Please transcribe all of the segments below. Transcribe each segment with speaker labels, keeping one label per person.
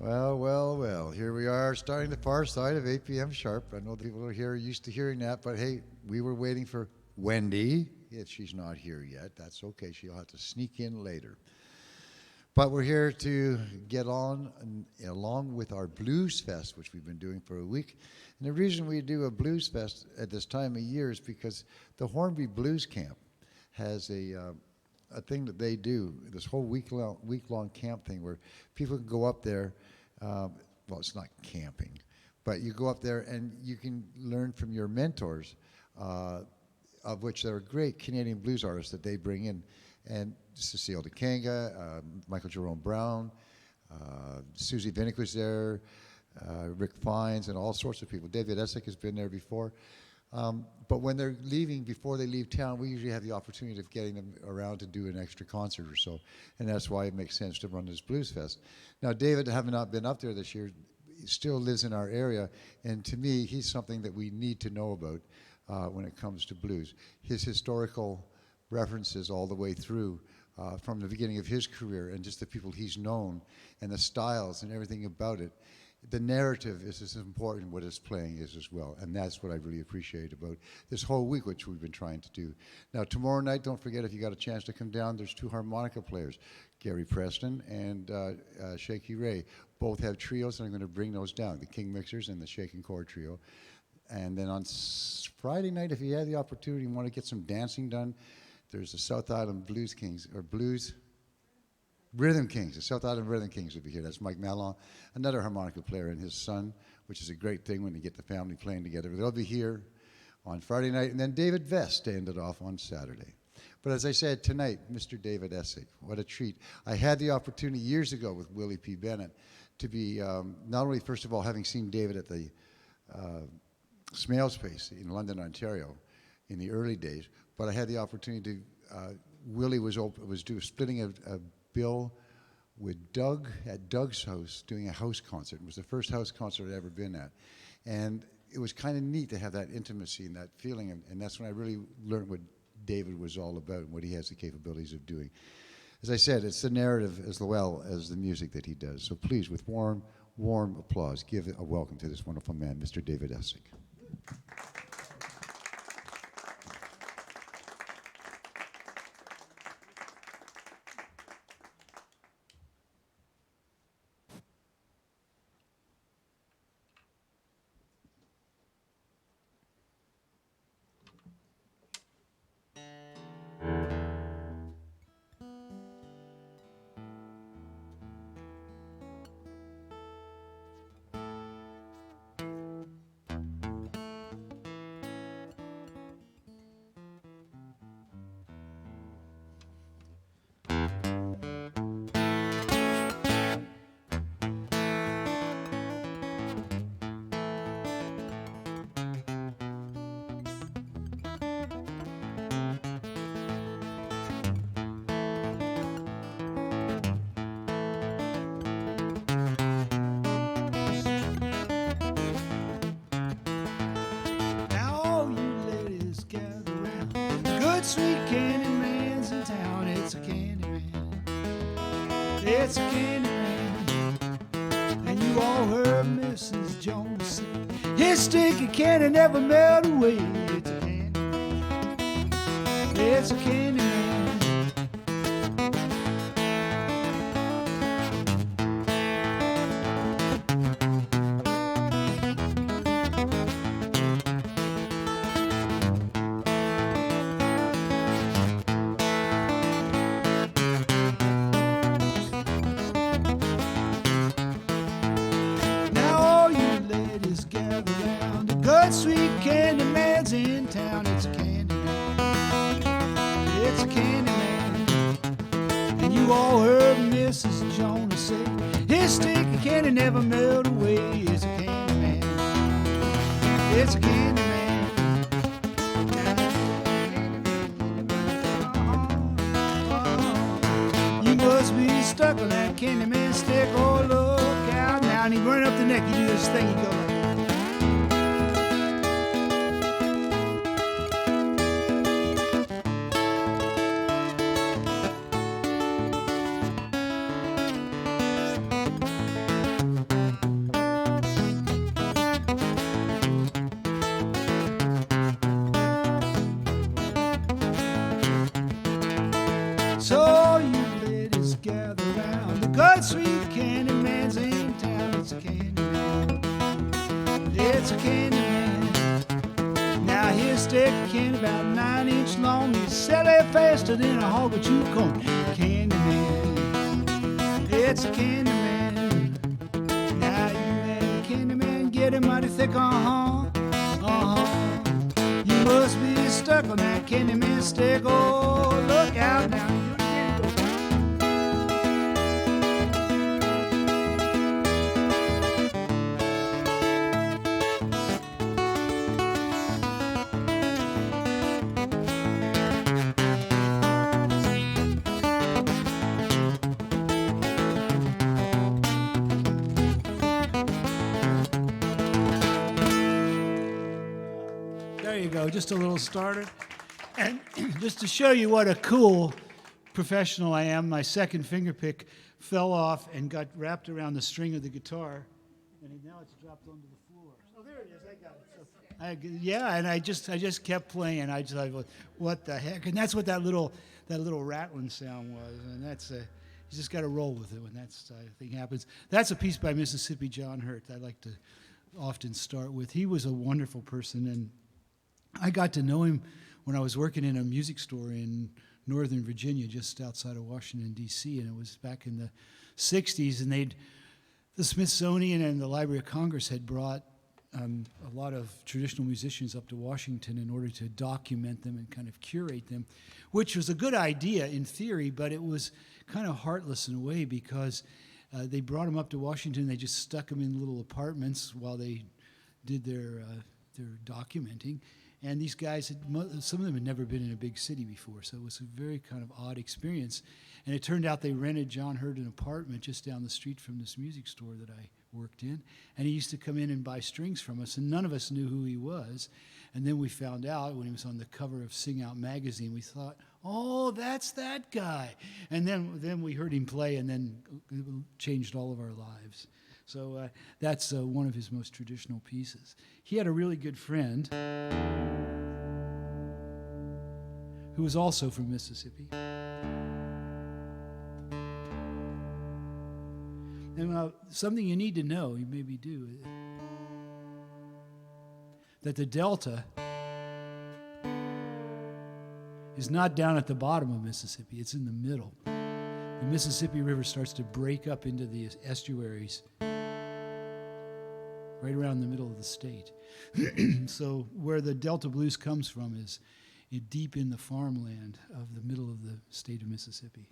Speaker 1: Well, well, well. Here we are, starting the far side of 8 p.m. sharp. I know the people here are used to hearing that, but hey, we were waiting for Wendy. If she's not here yet, that's okay. She'll have to sneak in later. But we're here to get on along with our Blues Fest, which we've been doing for a week. And the reason we do a Blues Fest at this time of year is because the Hornby Blues Camp has a thing that they do, this whole week-long camp thing where people can go up there. Well, it's not camping, but you go up there and you can learn from your mentors, of which there are great Canadian blues artists that they bring in. And Cecile DeKanga, Michael Jerome Brown, Susie Vinnick was there, Rick Fines, and all sorts of people. David Essig has been there before. But when they're leaving, before they leave town, we usually have the opportunity of getting them around to do an extra concert or so. And that's why it makes sense to run this Blues Fest. Now, David, having not been up there this year, still lives in our area. And to me, he's something that we need to know about when it comes to blues. His historical references all the way through from the beginning of his career and just the people he's known and the styles and everything about it. The narrative is as important what his playing is as well, and that's what I really appreciate about this whole week, which we've been trying to do. Now, tomorrow night, don't forget, if you got a chance to come down, there's two harmonica players, Gary Preston and Shaky Ray. Both have trios, and I'm going to bring those down, the King Mixers and the Shaking Chord Trio. And then on Friday night, if you have the opportunity and want to get some dancing done, there's the South Island Blues Kings, or Blues Rhythm Kings, the South Island Rhythm Kings will be here. That's Mike Mallon, another harmonica player, and his son, which is a great thing when you get the family playing together. They'll be here on Friday night, and then David Vest to end it off on Saturday. But as I said, tonight, Mr. David Essig, what a treat. I had the opportunity years ago with Willie P. Bennett to be, not only, first of all, having seen David at the Smale Space in London, Ontario, in the early days, but I had the opportunity to, Willie was splitting a bill with Doug at Doug's house doing a house concert. It was the first house concert I'd ever been at. And it was kind of neat to have that intimacy and that feeling, and that's when I really learned what David was all about and what he has the capabilities of doing. As I said, it's the narrative as well as the music that he does. So please, with warm, warm applause, give a welcome to this wonderful man, Mr. David Essig.
Speaker 2: Sweet candy man's in town, it's a candy man. It's a candy man. And you all heard Mrs. Jones say, his sticky candy never melt away. It's a candy man. It's a candy man. Sweet candy man's in town, it's a candy man. It's a candy man. And you all heard Mrs. Jones say, his sticky candy never melt away. It's a candy man. It's a candy man. You must be stuck on that candy man stick. Oh, look out now. And he run up the neck, you do this thing, you go like, The sweet candy man's in town. It's a candy man. It's a candy man. Now here's stick candy about 9 inch long. He's selling faster than a hog with chew corn. Candy man. It's a candy man. Now you and the candy man getting mighty thick. You must be stuck on that candy man stick. Oh, look out now. There you go, just a little starter. And just to show you what a cool professional I am, my second finger pick fell off and got wrapped around the string of the guitar, and now it's dropped onto the floor. Oh, there it is, I got it. So yeah, and I just kept playing. I just thought, what the heck? And that's what that little rattling sound was, and that's you just got to roll with it when that thing happens. That's a piece by Mississippi John Hurt I like to often start with. He was a wonderful person, and I got to know him when I was working in a music store in Northern Virginia, just outside of Washington, D.C., and it was back in the 60s, and the Smithsonian and the Library of Congress had brought a lot of traditional musicians up to Washington in order to document them and kind of curate them, which was a good idea in theory, but it was kind of heartless in a way because they brought them up to Washington, they just stuck them in little apartments while they did their documenting. And these guys, some of them had never been in a big city before, so it was a very kind of odd experience. And it turned out they rented John Hurt an apartment just down the street from this music store that I worked in. And he used to come in and buy strings from us, and none of us knew who he was. And then we found out when he was on the cover of Sing Out magazine, we thought, oh, that's that guy. And then we heard him play, and then it changed all of our lives. So that's one of his most traditional pieces. He had a really good friend who was also from Mississippi. And something you need to know, you maybe do, that the Delta is not down at the bottom of Mississippi, it's in the middle. The Mississippi River starts to break up into the estuaries right around the middle of the state. So where the Delta blues comes from is deep in the farmland of the middle of the state of Mississippi.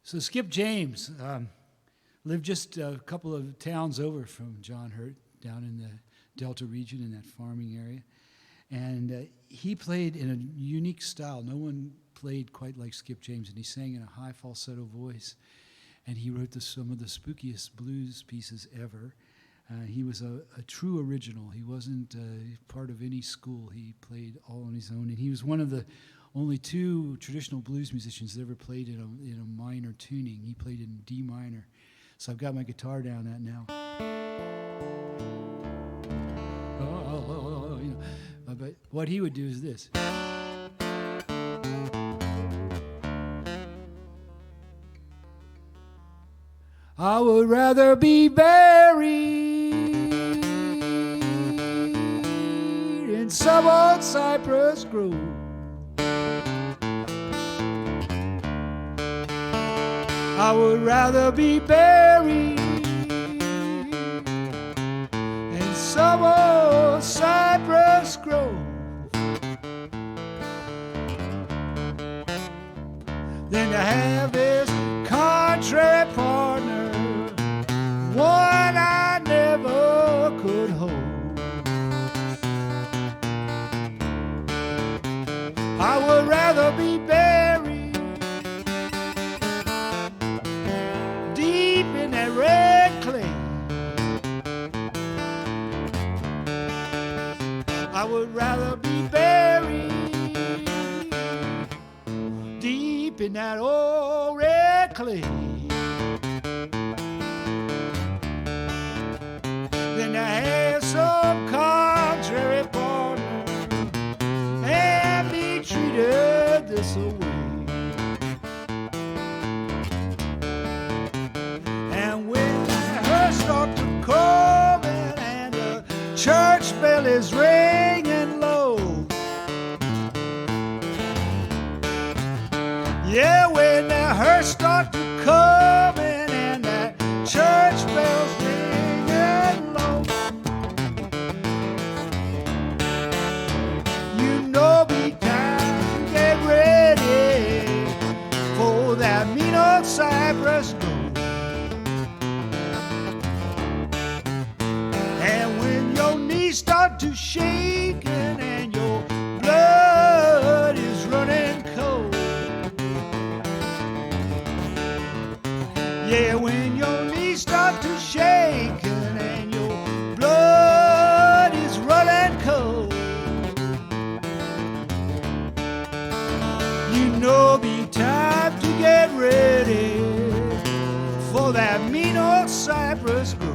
Speaker 2: So Skip James lived just a couple of towns over from John Hurt, down in the Delta region in that farming area. And he played in a unique style. No one played quite like Skip James, and he sang in a high falsetto voice. And he wrote some of the spookiest blues pieces ever. He was a true original. He wasn't part of any school. He played all on his own, and he was one of the only two traditional blues musicians that ever played in a minor tuning. He played in D minor. So I've got my guitar down that now. You know. But what he would do is this. I would rather be buried in some old cypress grove. I would rather be buried in some old cypress grove than to have this country partner, one I never could hold. I would rather be buried in that red clay. I would rather be buried in that old red clay. Then I had some contrary partner and be treated this way. And when that hearse start to coming and the church bell is ringing low, yeah, when that hearse start to coming and that church bell's ringing low, you know be time to get ready for that mean old Cypress gold. And when your knees start to shaking and your blood is running cold, yeah, when your knees start to shaking and your blood is running cold, you know be time to get ready for that mean old Cypress grove.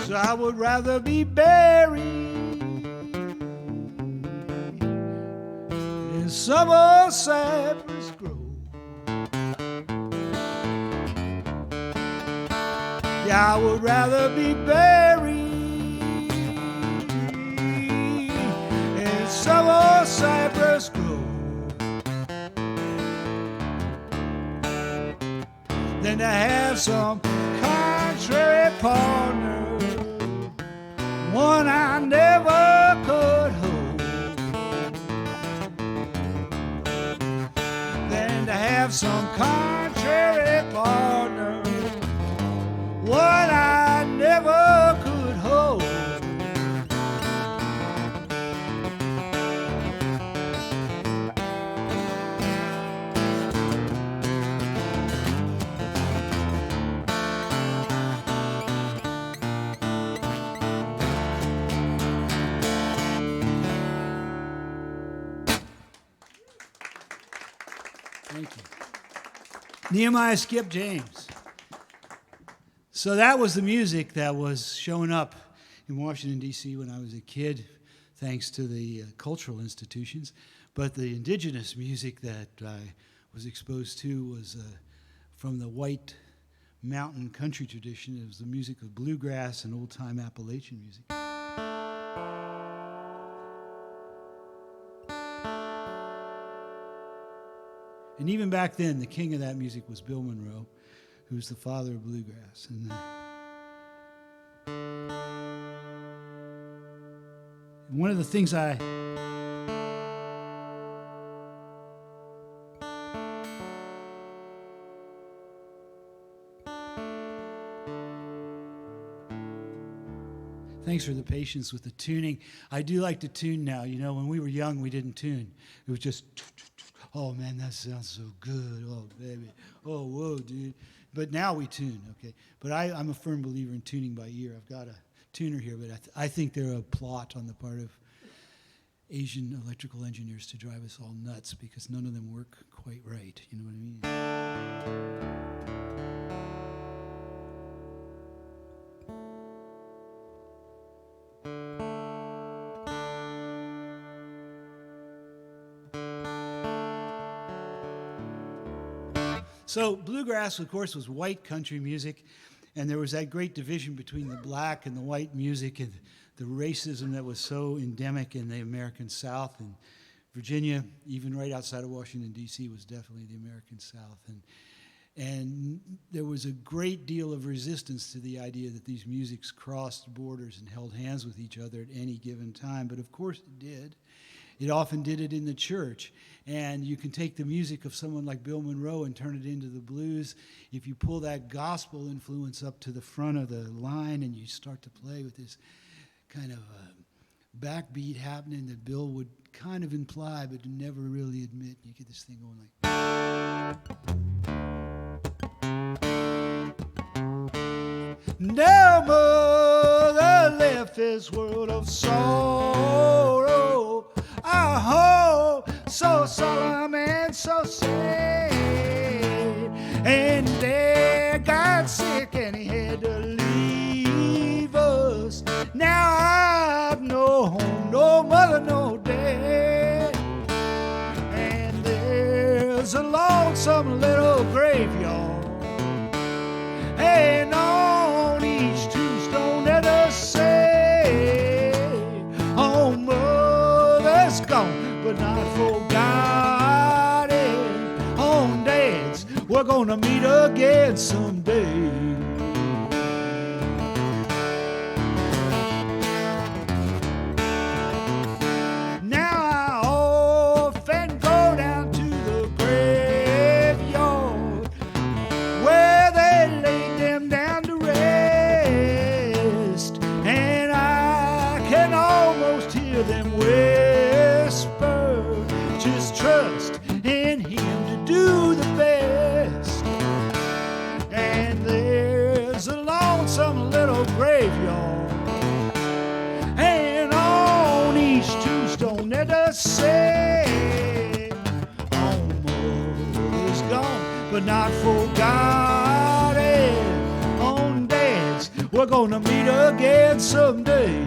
Speaker 2: So I would rather be buried in some old cypress grove. Yeah, I would rather be buried in some old cypress grove than to have some contrary partner, one I never could hold, than to have some contrary partner, one I never could hold. Thank you. Nehemiah Skip James. So that was the music that was showing up in Washington, D.C. when I was a kid, thanks to the cultural institutions. But the indigenous music that I was exposed to was from the white mountain country tradition. It was the music of bluegrass and old-time Appalachian music. And even back then, the king of that music was Bill Monroe, who's the father of bluegrass. And one of the things thanks for the patience with the tuning. I do like to tune now. You know, when we were young, we didn't tune. It was just, oh man, that sounds so good. Oh, baby. Oh, whoa, dude. But now we tune, okay? But I'm a firm believer in tuning by ear. I've got a tuner here, but I think they're a plot on the part of Asian electrical engineers to drive us all nuts because none of them work quite right. You know what I mean? So bluegrass, of course, was white country music, and there was that great division between the black and the white music and the racism that was so endemic in the American South. And Virginia, even right outside of Washington, D.C., was definitely the American South. And there was a great deal of resistance to the idea that these musics crossed borders and held hands with each other at any given time, but of course it did. it often did it in the church. And you can take the music of someone like Bill Monroe and turn it into the blues. If you pull that gospel influence up to the front of the line and you start to play with this kind of backbeat happening that Bill would kind of imply but never really admit, you get this thing going like... Now mother left this world of sorrow, oh, so solemn and so sad. And Dad got sick and he had to leave us. Now I've no home, no mother, no dad. And there's a lonesome little graveyard, and on each tombstone let us say, oh, mother's gone, but not forgotten. On Dad's, we're gonna meet again someday. Now I often go down to the graveyard where they laid them down to rest, and I can almost hear them whisper, just trust in him to do the best. And there's a lonesome little graveyard, and on each tombstone let us say, oh, mother's gone, but not forgotten. On Dad's, we're gonna meet again someday.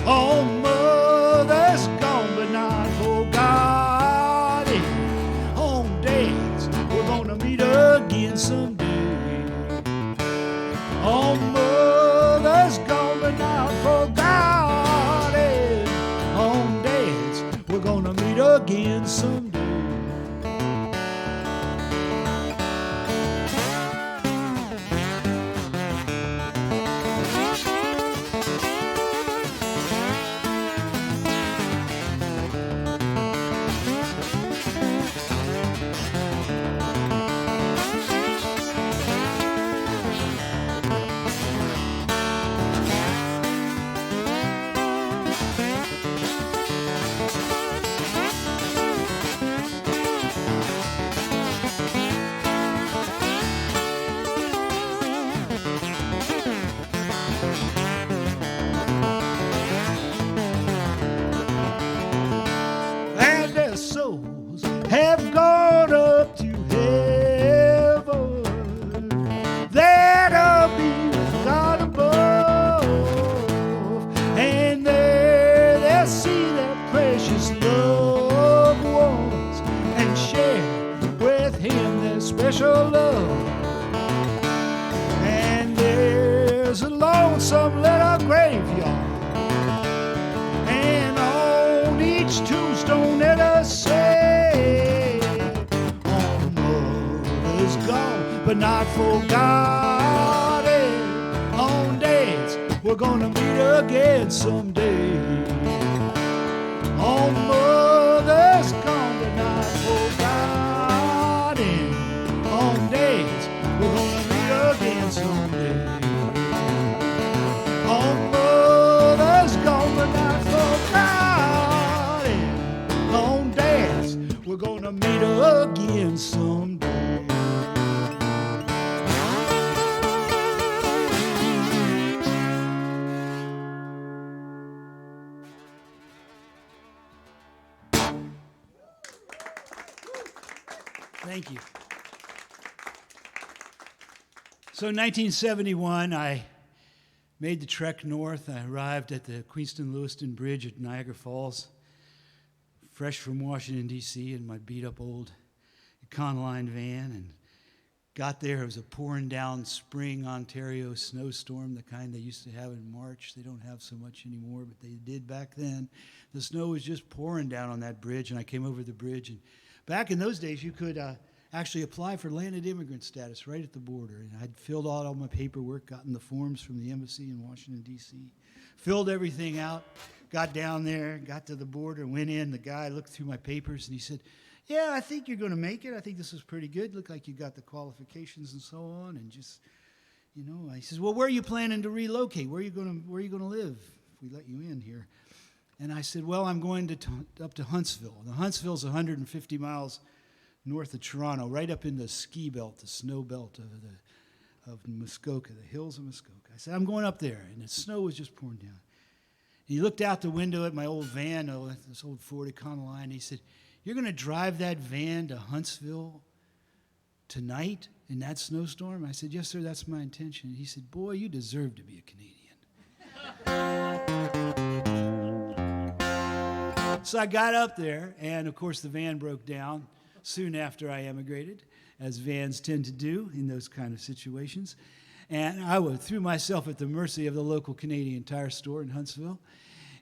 Speaker 2: Oh, mother's gone, but not forgotten. On Dad's, we're gonna meet again someday. Oh, mother's gone, but not forgotten. On Dad's, we're gonna meet again someday. Have gone up to heaven, that'll be with God above, and there they'll see their precious loved ones and share with him their special love. And there's a lonesome little graveyard, and on each tombstone let us say, oh, mother's gone, but not forgotten. On Dad's, we're gonna meet again someday. Oh, mother's gone, but not forgotten. On Dad's, we're gonna meet again someday. Oh, mother's gone, but not forgotten. On Dad's, we're gonna meet again someday. Thank you. So in 1971, I made the trek north. I arrived at the Queenston-Lewiston Bridge at Niagara Falls, fresh from Washington, D.C., in my beat-up old Econoline van, and got there. It was a pouring down spring Ontario snowstorm, the kind they used to have in March. They don't have so much anymore, but they did back then. The snow was just pouring down on that bridge, and I came over the bridge. And back in those days, you could actually apply for landed immigrant status right at the border. And I'd filled out all my paperwork, gotten the forms from the embassy in Washington, D.C., filled everything out, got down there, got to the border, went in. The guy looked through my papers, and he said, yeah, I think you're going to make it. I think this is pretty good. Look like you got the qualifications and so on. And just, he says, well, where are you planning to relocate? Where are you going to live if we let you in here? And I said, well, I'm going up to Huntsville. The Huntsville's 150 miles north of Toronto, right up in the ski belt, the snow belt of Muskoka, the hills of Muskoka. I said, I'm going up there. And the snow was just pouring down. And he looked out the window at my old van, this old Ford Econoline, and he said, you're going to drive that van to Huntsville tonight in that snowstorm? I said, yes, sir, that's my intention. And he said, boy, you deserve to be a Canadian. So I got up there, and of course the van broke down soon after I emigrated, as vans tend to do in those kind of situations. And I threw myself at the mercy of the local Canadian Tire store in Huntsville.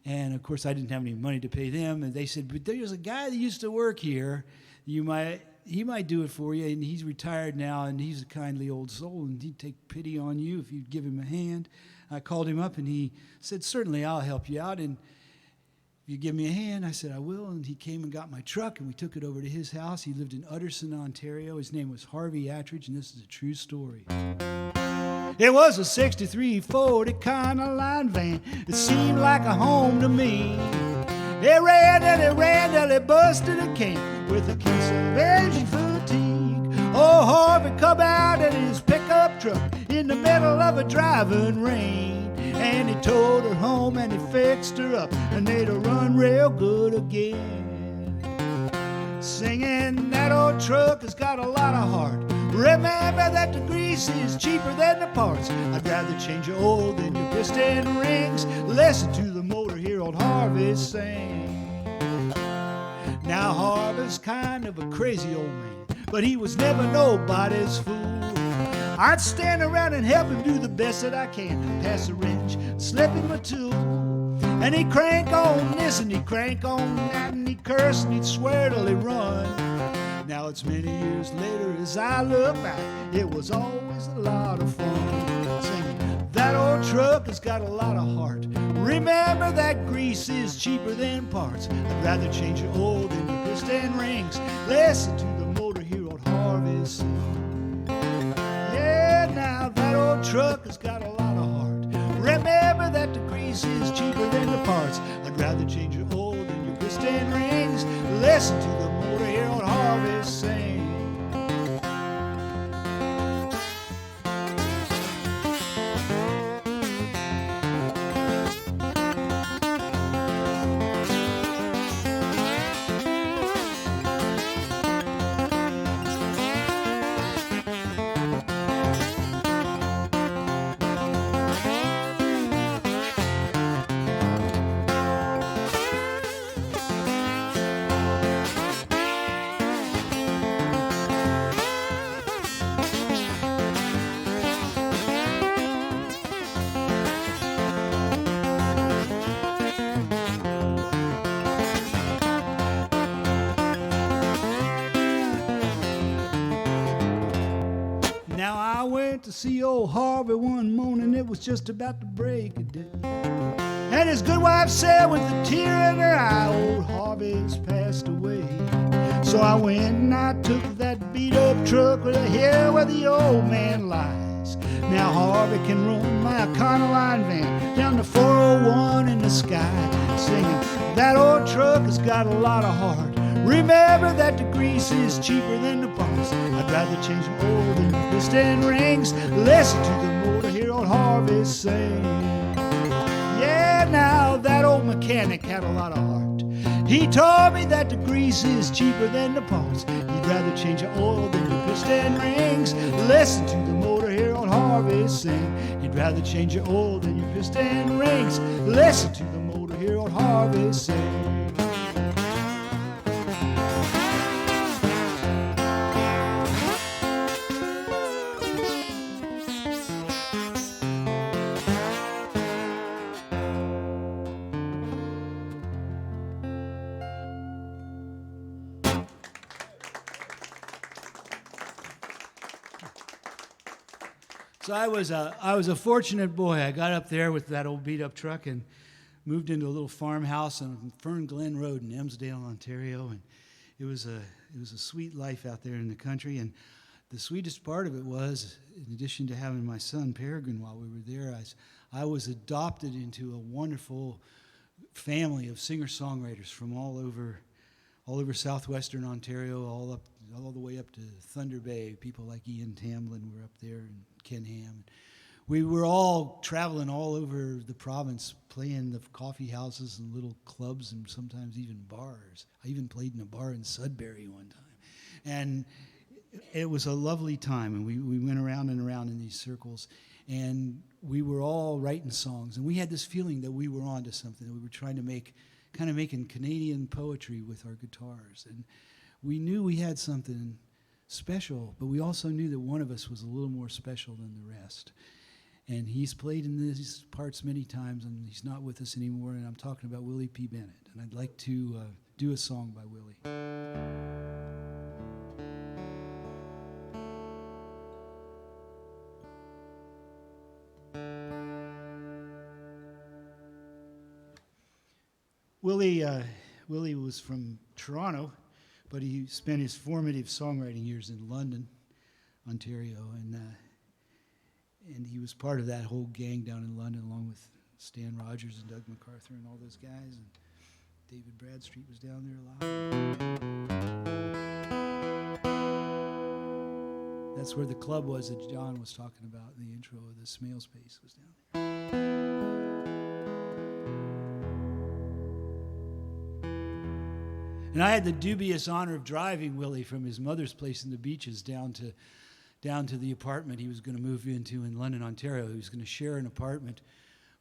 Speaker 2: And, of course, I didn't have any money to pay them. And they said, but there's a guy that used to work here. He might do it for you. And he's retired now, and he's a kindly old soul, and he'd take pity on you if you'd give him a hand. I called him up, and he said, certainly, I'll help you out. And if you give me a hand, I said, I will. And he came and got my truck, and we took it over to his house. He lived in Utterson, Ontario. His name was Harvey Attridge, and this is a true story. It was a 63 Ford Econoline van. It seemed like a home to me. It ran till it busted a can with a case of engine fatigue. Oh, Harvey come out in his pickup truck in the middle of a driving rain. And he towed her home and he fixed her up and made her run real good again. Singing, that old truck has got a lot of heart. Remember that the grease is cheaper than the parts. I'd rather change your oil than your piston rings. Listen to the motor hear old Harvey sing. Now Harvey's kind of a crazy old man, but he was never nobody's fool. I'd stand around and help him do the best that I can. Pass a wrench, slip him a tool. And he'd crank on this and he'd crank on that, and he'd curse and he'd swear till he'd run. Now it's many years later as I look back, it was always a lot of fun. Singing, that old truck has got a lot of heart. Remember that grease is cheaper than parts. I'd rather change your oil than your piston rings. Listen to the motor hear old Harvey sing. Yeah, now that old truck has got a lot of heart. Remember that the grease is cheaper than the parts. I'd rather change your oil than your piston rings. Listen to the motor hear old Harvey sing. Now I went to see old Harvey one morning, it was just about to break a day. And his good wife said with a tear in her eye, old Harvey's passed away. So I went and I took that beat up truck with a hill where the old man lies. Now Harvey can run my Econoline van down the 401 in the sky, singing, that old truck has got a lot of heart. Remember that the grease is cheaper than the parts. I'd rather change the oil than the piston rings. Listen to the motor hear old Harvey sing. Yeah, now that old mechanic had a lot of heart. He told me that the grease is cheaper than the parts. He'd rather change the oil than the piston rings. Listen to the motor hear old Harvey sing. He'd rather change your oil than your piston rings. Listen to the motor hear old Harvey sing. So I was a fortunate boy. I got up there with that old beat-up truck, and moved into a little farmhouse on Fern Glen Road in Emsdale, Ontario, and it was a sweet life out there in the country. And the sweetest part of it was, in addition to having my son Peregrine while we were there, I was adopted into a wonderful family of singer-songwriters from all over southwestern Ontario, all the way up to Thunder Bay. People like Ian Tamblyn were up there, and Ken Ham. We were all traveling all over the province, playing the coffee houses and little clubs and sometimes even bars. I even played in a bar in Sudbury one time. And it was a lovely time, and we went around and around in these circles, and we were all writing songs, and we had this feeling that we were onto something, that we were trying to making Canadian poetry with our guitars. And we knew we had something special, but we also knew that one of us was a little more special than the rest. And he's played in these parts many times, and he's not with us anymore, and I'm talking about Willie P. Bennett. And I'd like to do a song by Willie. Willie was from Toronto, but he spent his formative songwriting years in London, Ontario, and he was part of that whole gang down in London, along with Stan Rogers and Doug MacArthur and all those guys. And David Bradstreet was down there a lot. That's where the club was that John was talking about in the intro of the Smale Space, was down there. And I had the dubious honor of driving Willie from his mother's place in the Beaches down to the apartment he was going to move into in London, Ontario. He was going to share an apartment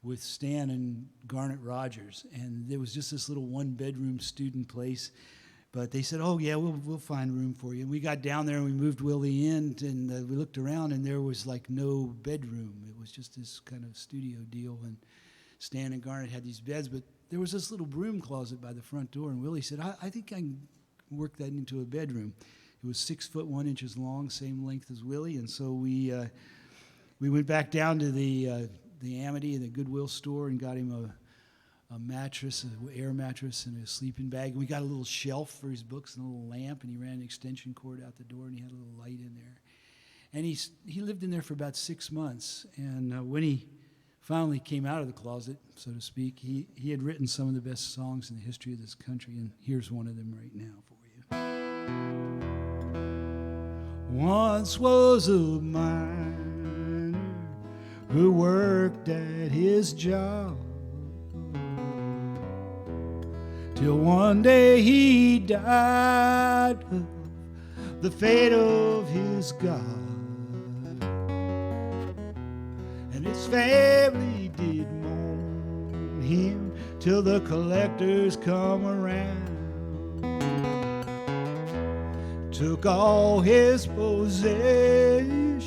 Speaker 2: with Stan and Garnet Rogers. And there was just this little one-bedroom student place. But they said, oh, yeah, we'll find room for you. And we got down there and we moved Willie in, and we looked around, and there was like no bedroom. It was just this kind of studio deal. And Stan and Garnet had these beds, but there was this little broom closet by the front door, and Willie said, I think I can work that into a bedroom. It was 6 foot 1 inches long, same length as Willie, and so we went back down to the Amity, the Goodwill store, and got him a mattress, an air mattress, and a sleeping bag. And we got a little shelf for his books and a little lamp, and he ran an extension cord out the door, and he had a little light in there. And he lived in there for about 6 months, and when he finally came out of the closet, so to speak, he had written some of the best songs in the history of this country, and here's one of them right now for you. Once was a miner who worked at his job, till one day he died of the fate of his God. And his family did mourn him till the collectors come around, took all his possessions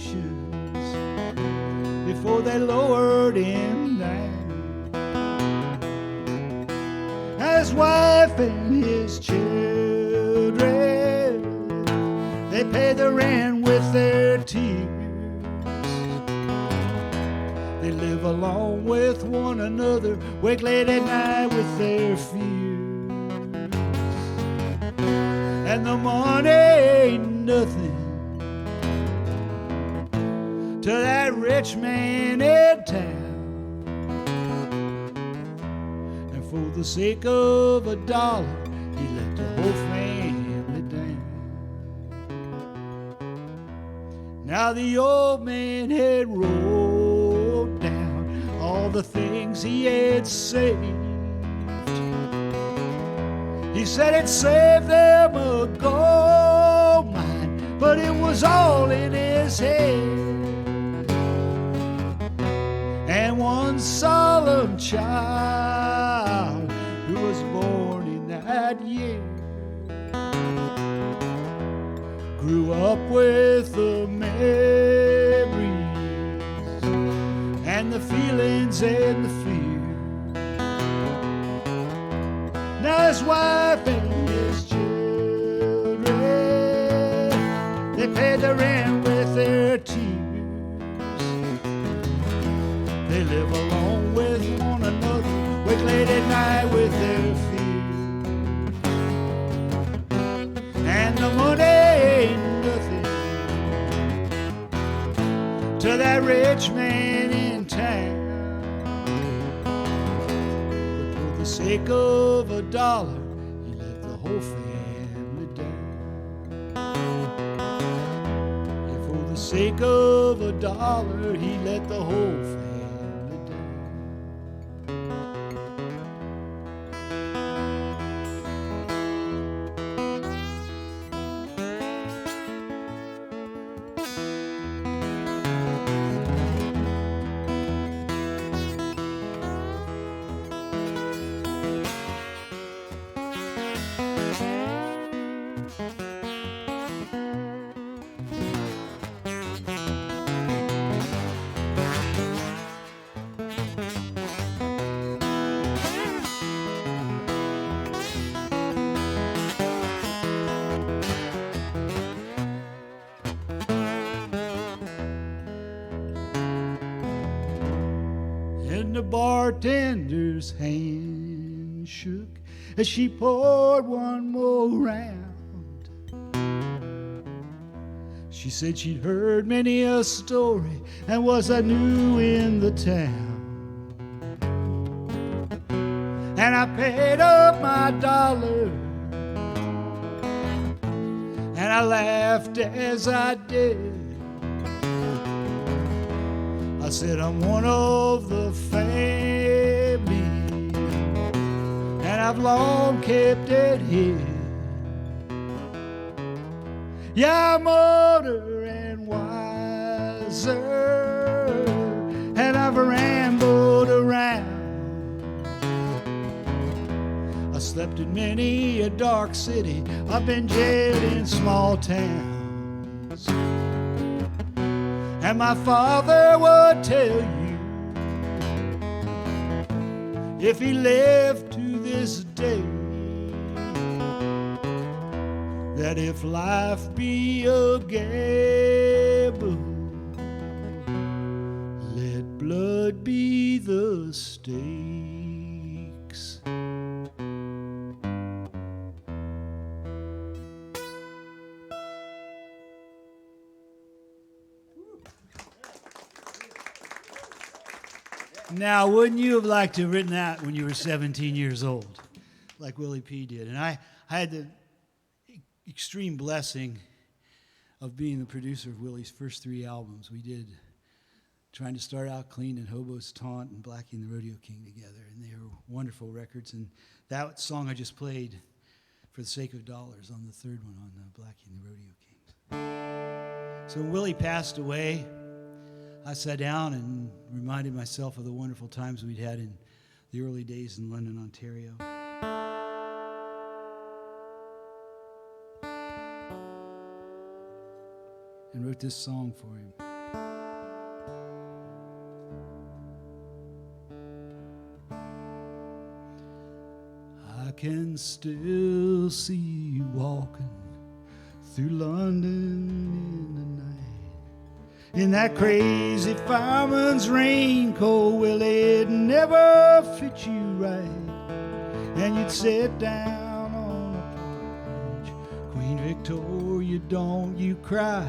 Speaker 2: before they lowered him down. His wife and his children, they paid the rent with their tears. They live along with one another, wake late at night with their fears. And the money ain't nothing to that rich man in town. And for the sake of a dollar, he let the whole family down. Now the old man had rolled down all the things he had saved. He said it saved them a gold mine, but it was all in his head. And one solemn child who was born in that year grew up with the memories and the feelings and the fear. Now his wife and his children, they paid the rent with their tears. They live along with one another, wake late at night with their fear. And the money ain't nothing to that rich man in town. But for the sake of a dollar, he let the whole family down. And for the sake of a dollar, he let the whole family down. And the bartender's hand shook as she poured one more round. She said she'd heard many a story and was a new in the town. And I paid up my dollar and I laughed as I did. I said, I'm one of the family, and I've long kept it hid. Yeah, I'm older and wiser, and I've rambled around. I slept in many a dark city, I've been jailed in small towns. And my father would tell you, if he lived to this day, that if life be a gamble, let blood be the stakes. Now, wouldn't you have liked to have written that when you were 17 years old, like Willie P. did? And I had the extreme blessing of being the producer of Willie's first 3 albums. We did Trying to Start Out Clean and Hobo's Taunt and Blackie and the Rodeo King together, and they were wonderful records. And that song I just played, For the Sake of Dollars, on the third one on Blackie and the Rodeo Kings. So when Willie passed away, I sat down and reminded myself of the wonderful times we'd had in the early days in London, Ontario. And wrote this song for him. I can still see you walking through London in the night, in that crazy fireman's raincoat. Well, it never fit you right, and you'd sit down on a porch. Queen Victoria, don't you cry,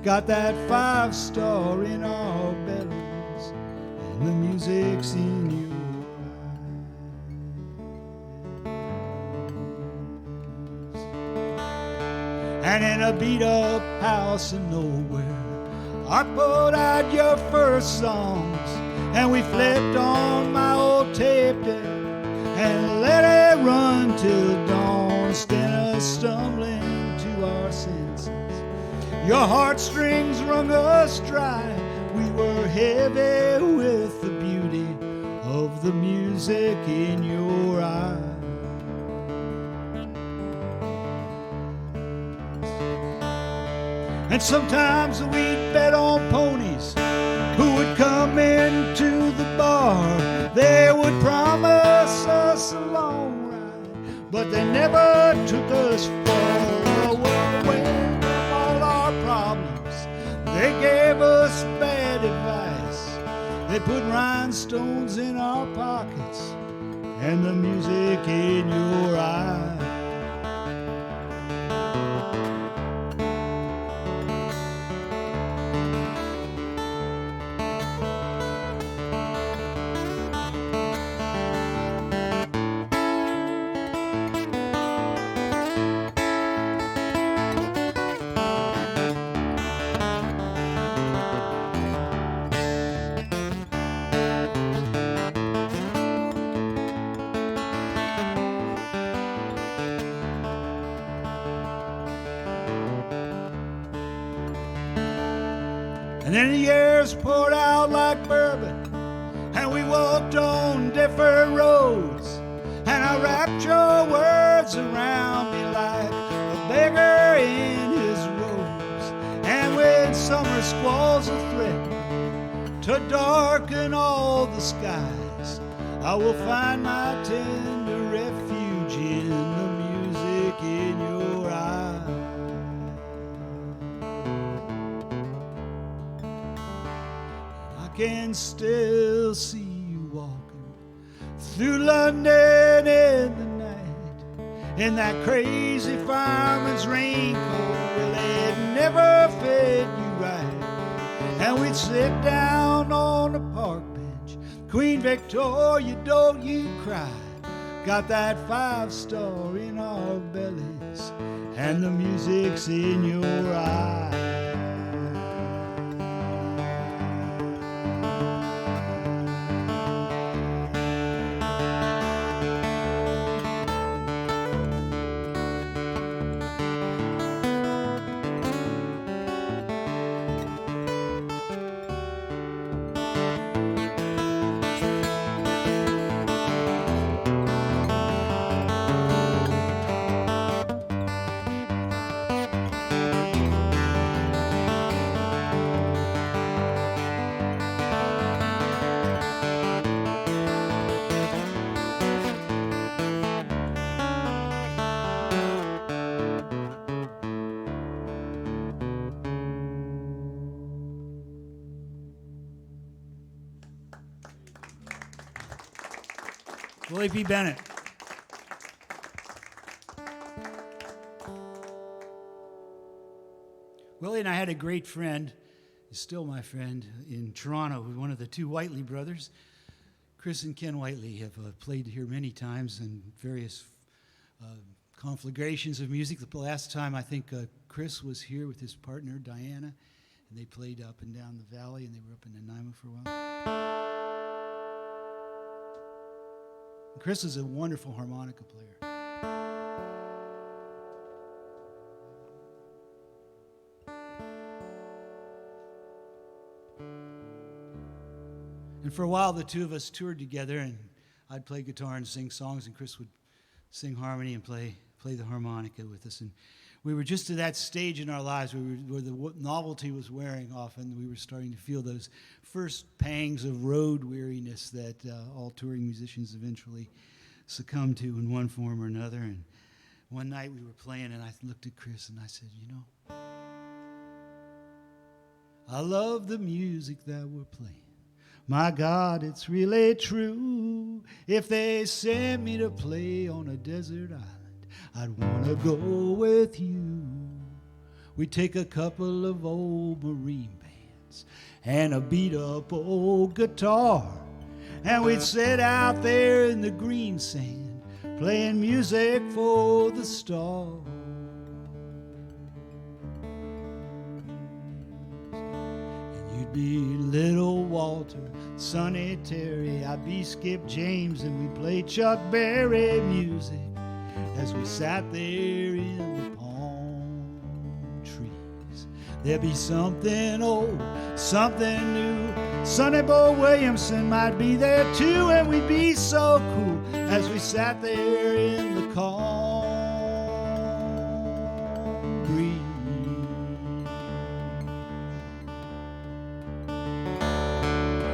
Speaker 2: got that 5-star in our bellies, and the music's in your eyes. And in a beat-up house in nowhere, I put out your first songs, and we flipped on my old tape deck and let it run till dawn, instead of stumbling to our senses. Your heartstrings wrung us dry. We were heavy with the beauty of the music in your eyes. And sometimes we'd bet on ponies who would come into the bar. They would promise us a long ride, but they never took us far away from all our problems. They gave us bad advice. They put rhinestones in our pockets and the music in your eyes. And then the years poured out like bourbon, and we walked on different roads, and I wrapped your words around me like a beggar in his robes. And when summer squalls are threatening to darken all the skies, I will find my tender refuge in the music in your eyes. I can still see you walking through London in the night, in that crazy fireman's raincoat. Well, it never fit you right. And we'd sit down on the park bench, Queen Victoria, don't you cry. Got that 5-star in our bellies, and the music's in your eyes. Willie P. Bennett. Willie and I had a great friend, he's still my friend, in Toronto, one of the two Whiteley brothers. Chris and Ken Whiteley have played here many times in various conflagrations of music. The last time I think Chris was here with his partner, Diana, and they played up and down the valley, and they were up in Nanaimo for a while. Chris is a wonderful harmonica player. And for a while, the two of us toured together, and I'd play guitar and sing songs, and Chris would sing harmony and play the harmonica with us. And we were just at that stage in our lives where the novelty was wearing off, and we were starting to feel those first pangs of road weariness that all touring musicians eventually succumb to in one form or another. And one night we were playing, and I looked at Chris and I said, you know, I love the music that we're playing. My God, it's really true. If they sent me to play on a desert island, I'd want to go with you. We'd take a couple of old marine bands and a beat-up old guitar, and we'd sit out there in the green sand playing music for the stars. And you'd be Little Walter, Sonny Terry, I'd be Skip James, and we'd play Chuck Berry music as we sat there in the palm trees. There'd be something old, something new. Sonny Boy Williamson might be there too, and we'd be so cool as we sat there in the calm breeze.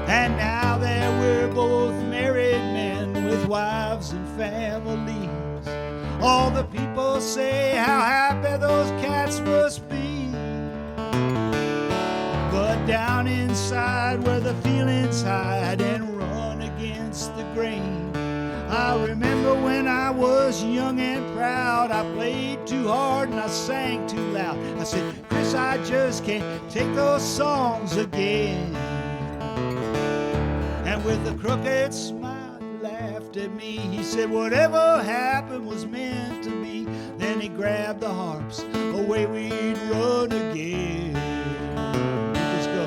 Speaker 2: And now that we're both married men with wives and families, all the people say how happy those cats must be. But down inside where the feelings hide and run against the grain, I remember when I was young and proud, I played too hard and I sang too loud. I said, Chris, I just can't take those songs again. And with a crooked smile, he laughed at me. He said, whatever happened was meant to be. Then he grabbed the harps, away we'd run again. Let's go.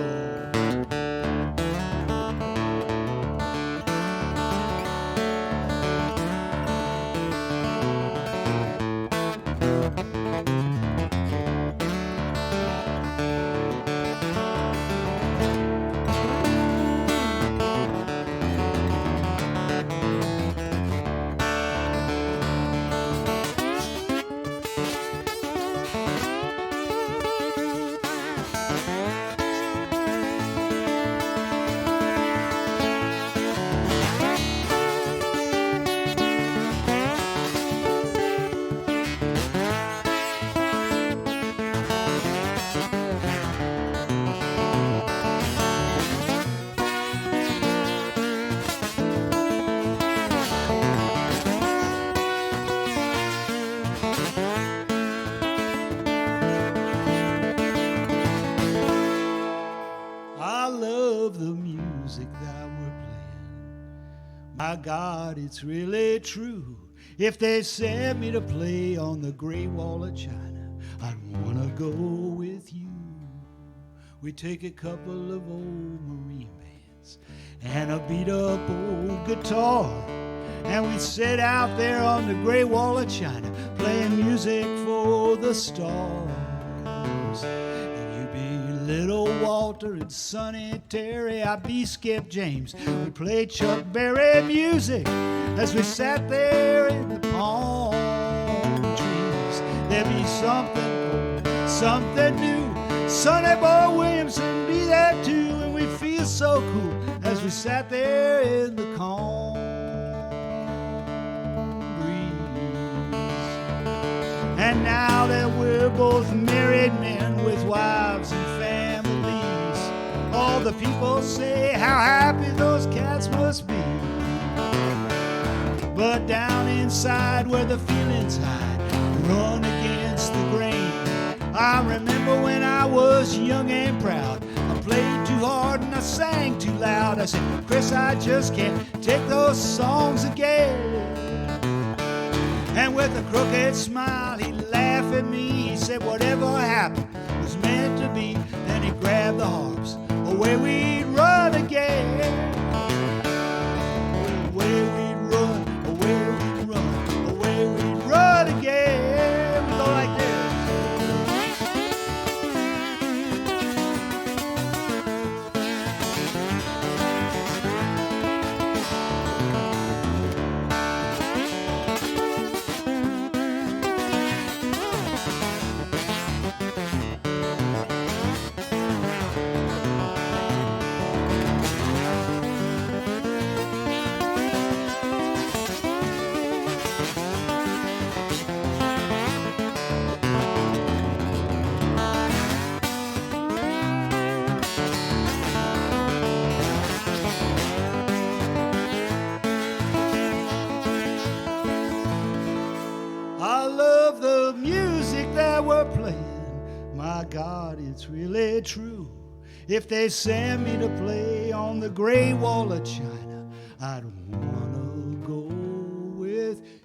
Speaker 2: My God, it's really true. If they sent me to play on the Great Wall of China, I'd wanna go with you. We take a couple of old Marine bands and a beat-up old guitar, and we sit out there on the Great Wall of China playing music for the stars. Little Walter and Sonny Terry, I'd be Skip James. We played Chuck Berry music as we sat there in the palm trees. There'd be something new. Sonny Boy Williamson be there too, and we feel so cool as we sat there in the calm breeze. And now that we're both married men with wives and all the people say how happy those cats must be. But down inside where the feelings hide, run against the grain. I remember when I was young and proud, I played too hard and I sang too loud. I said, Chris, I just can't take those songs again. And with a crooked smile, he'd laugh at me. He said, whatever happened was meant to be. Then he grabbed the harps, away we'd run again. Away we'd run, away we'd run, away we'd run again. We go like this. God, it's really true. If they sent me to play on the Great Wall of China, I'd wanna go with you.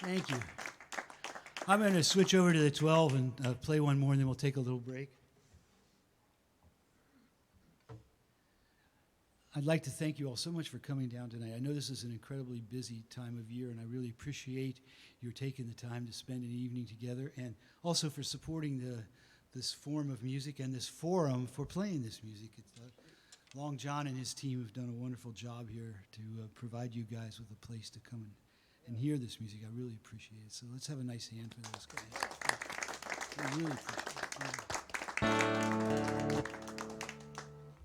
Speaker 2: Thank you. I'm going to switch over to the 12 and play one more, and then we'll take a little break. I'd like to thank you all so much for coming down tonight. I know this is an incredibly busy time of year, and I really appreciate your taking the time to spend an evening together, and also for supporting this form of music and this forum for playing this music. Long John and his team have done a wonderful job here to provide you guys with a place to come and hear this music. I really appreciate it. So let's have a nice hand for those guys. I really appreciate it.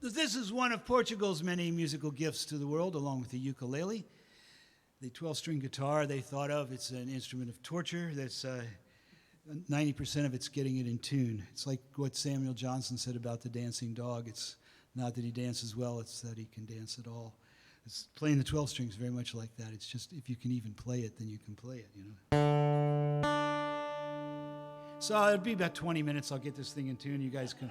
Speaker 2: But this is one of Portugal's many musical gifts to the world, along with the ukulele. The 12-string guitar they thought of, it's an instrument of torture. That's 90% of it's getting it in tune. It's like what Samuel Johnson said about the dancing dog. It's not that he dances well, it's that he can dance at all. It's playing the 12 strings very much like that. It's just if you can even play it, then you can play it, you know. So it'll be about 20 minutes. I'll get this thing in tune. You guys can...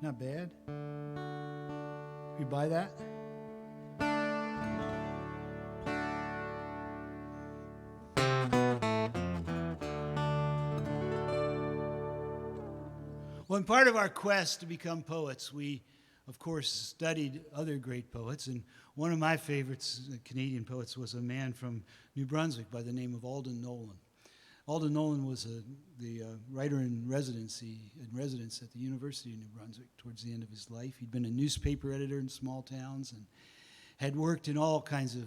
Speaker 2: Not bad. You buy that? Well, in part of our quest to become poets, we, of course, studied other great poets. And one of my favorites, Canadian poets, was a man from New Brunswick by the name of Alden Nolan. Alden Nolan was the writer in residence at the University of New Brunswick towards the end of his life. He'd been a newspaper editor in small towns and had worked in all kinds of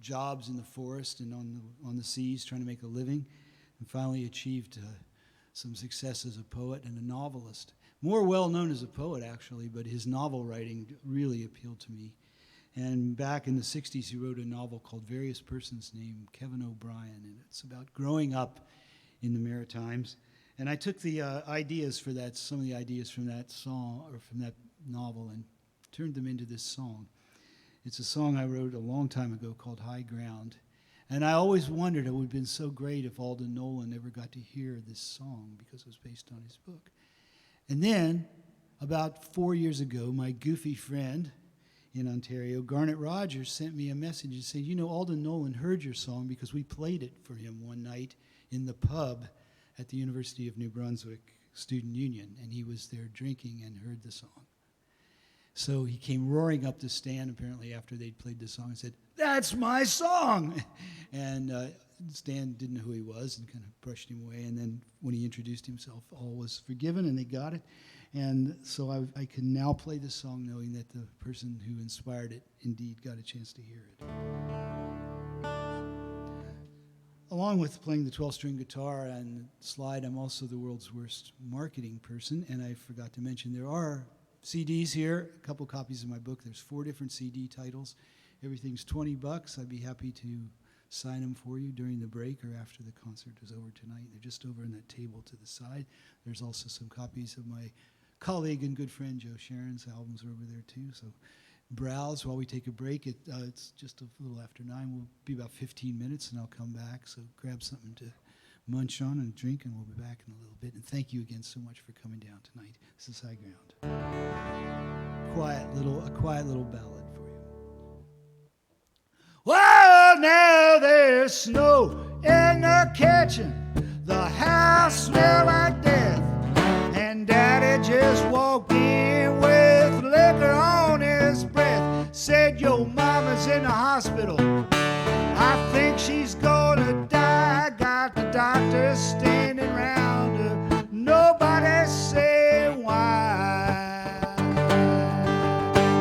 Speaker 2: jobs in the forest and on the seas trying to make a living, and finally achieved some success as a poet and a novelist. More well known as a poet, actually, but his novel writing really appealed to me. And back in the 60s, he wrote a novel called Various Persons named Kevin O'Brien, and it's about growing up in the Maritimes. And I took the ideas for that, some of the ideas from that song, or from that novel, and turned them into this song. It's a song I wrote a long time ago called High Ground. And I always wondered it would have been so great if Alden Nolan ever got to hear this song because it was based on his book. And then, about 4 years ago, my goofy friend in Ontario, Garnet Rogers, sent me a message and said, you know, Alden Nolan heard your song because we played it for him one night in the pub at the University of New Brunswick Student Union, and he was there drinking and heard the song. So he came roaring up to Stan, apparently, after they'd played the song and said, "That's my song!" And Stan didn't know who he was and kind of brushed him away. And then when he introduced himself, all was forgiven and they got it. And so I can now play the song knowing that the person who inspired it indeed got a chance to hear it. Along with playing the 12-string guitar and slide, I'm also the world's worst marketing person. And I forgot to mention there are CDs here, a couple copies of my book. There's 4 different CD titles. Everything's $20. I'd be happy to sign them for you during the break or after the concert is over tonight. They're just over in that table to the side. There's also some copies of my colleague and good friend Joe Sharon's albums are over there too. So browse while we take a break. It's just a little after 9. We'll be about 15 minutes and I'll come back. So grab something to munch on and drink, and we'll be back in a little bit. And thank you again so much for coming down tonight. This is High Ground. A quiet little ballad for you. Well, now there's snow in the kitchen. The house smells like death. And Daddy just walked in with liquor on his breath. Said, your mama's in the hospital. I think she's gonna die. Got the doctors standing around her. Nobody saying why.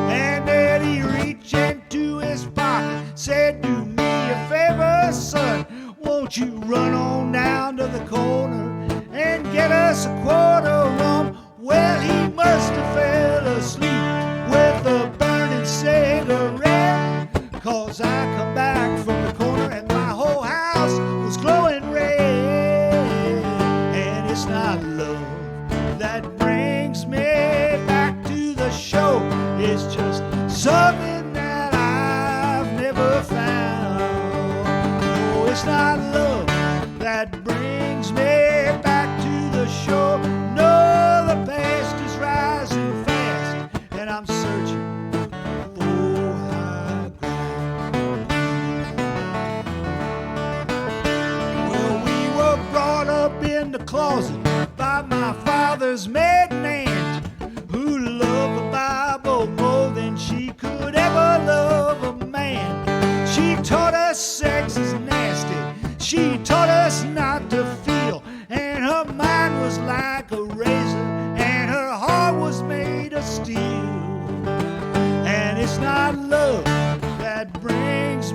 Speaker 2: And then he reached into his pocket. Said, do me a favor, son. Won't you run on down to the corner and get us a quart of rum? Well, he must have fell asleep with a burning cigarette, 'cause I come back from the corner and my whole house was glowing red. And it's not love that brings me back to the show. It's just something that I've never found. No, it's not love that brings me back to the show. No, the past is rising fast, and I'm searching for high ground. Well, we were brought up in the closet by my father's maiden aunt, who loved the Bible more than she could ever love a man. She taught us sex is nasty. She taught us not to feel, and her mind was like a razor, and her heart was made of steel. And it's not love that brings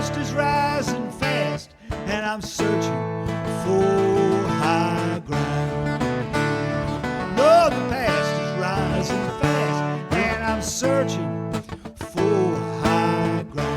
Speaker 2: past is rising fast, and I'm searching for high ground. No, the past is rising fast, and I'm searching for high ground.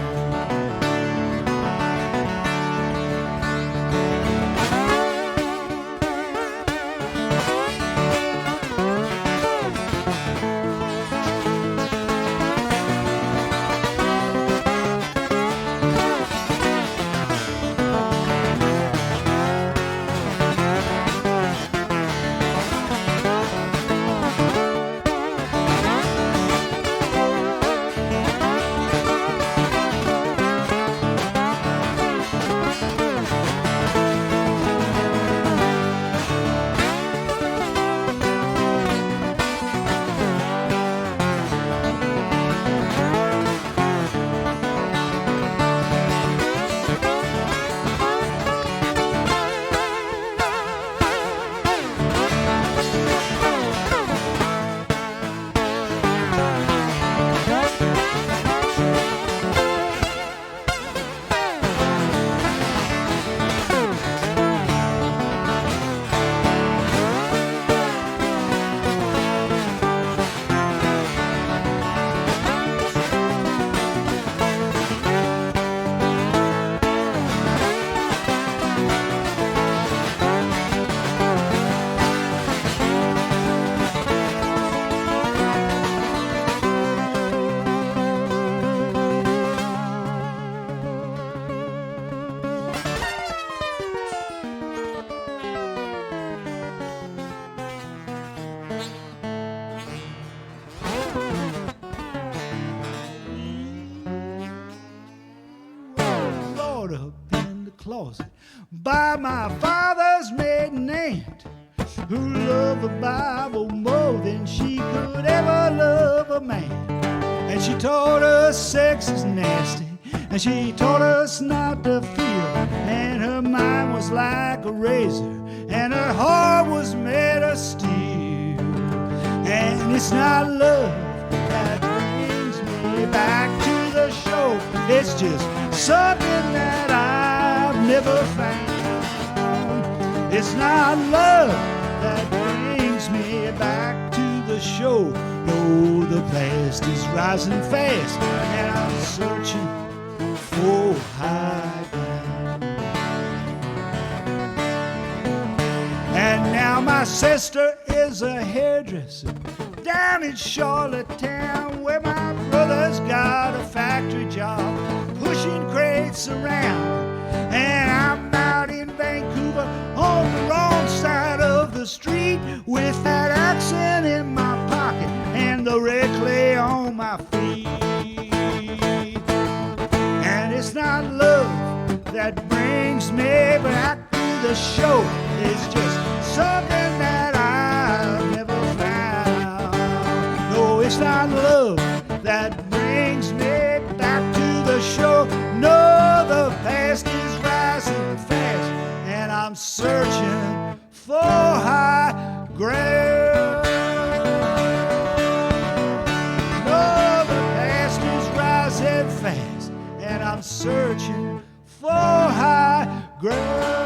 Speaker 2: Closet by my father's maiden aunt, who loved the Bible more than she could ever love a man. And she taught us sex is nasty, and she taught us not to feel. And her mind was like a razor, and her heart was made of steel. And it's not love that brings me back to the show, it's just something that I've never found. It's not love that brings me back to the show. No, the past is rising fast, and I'm searching for high ground. And now my sister is a hairdresser down in Charlottetown, where my brother's got a factory job pushing crates around. And I'm out in Vancouver on the wrong side of the street, with that accent in my pocket and the red clay on my feet. And it's not love that brings me back to the show, it's just something that I've never found. No, it's not love that brings me back to the show. No, the past is rising fast, and I'm searching for high ground. No, the past is rising fast, and I'm searching for high ground.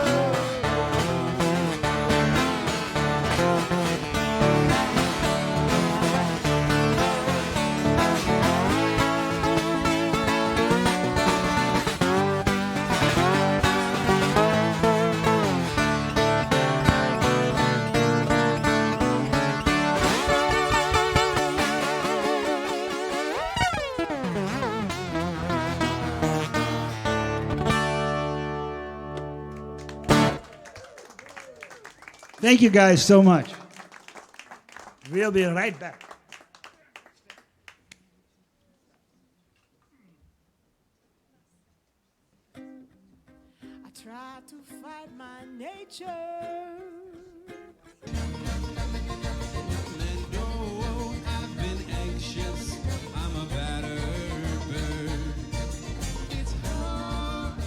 Speaker 2: Thank you guys so much. We'll be right back.
Speaker 3: I try to fight my nature.
Speaker 4: Let go, I've been anxious. I'm a battered bird. It's hard.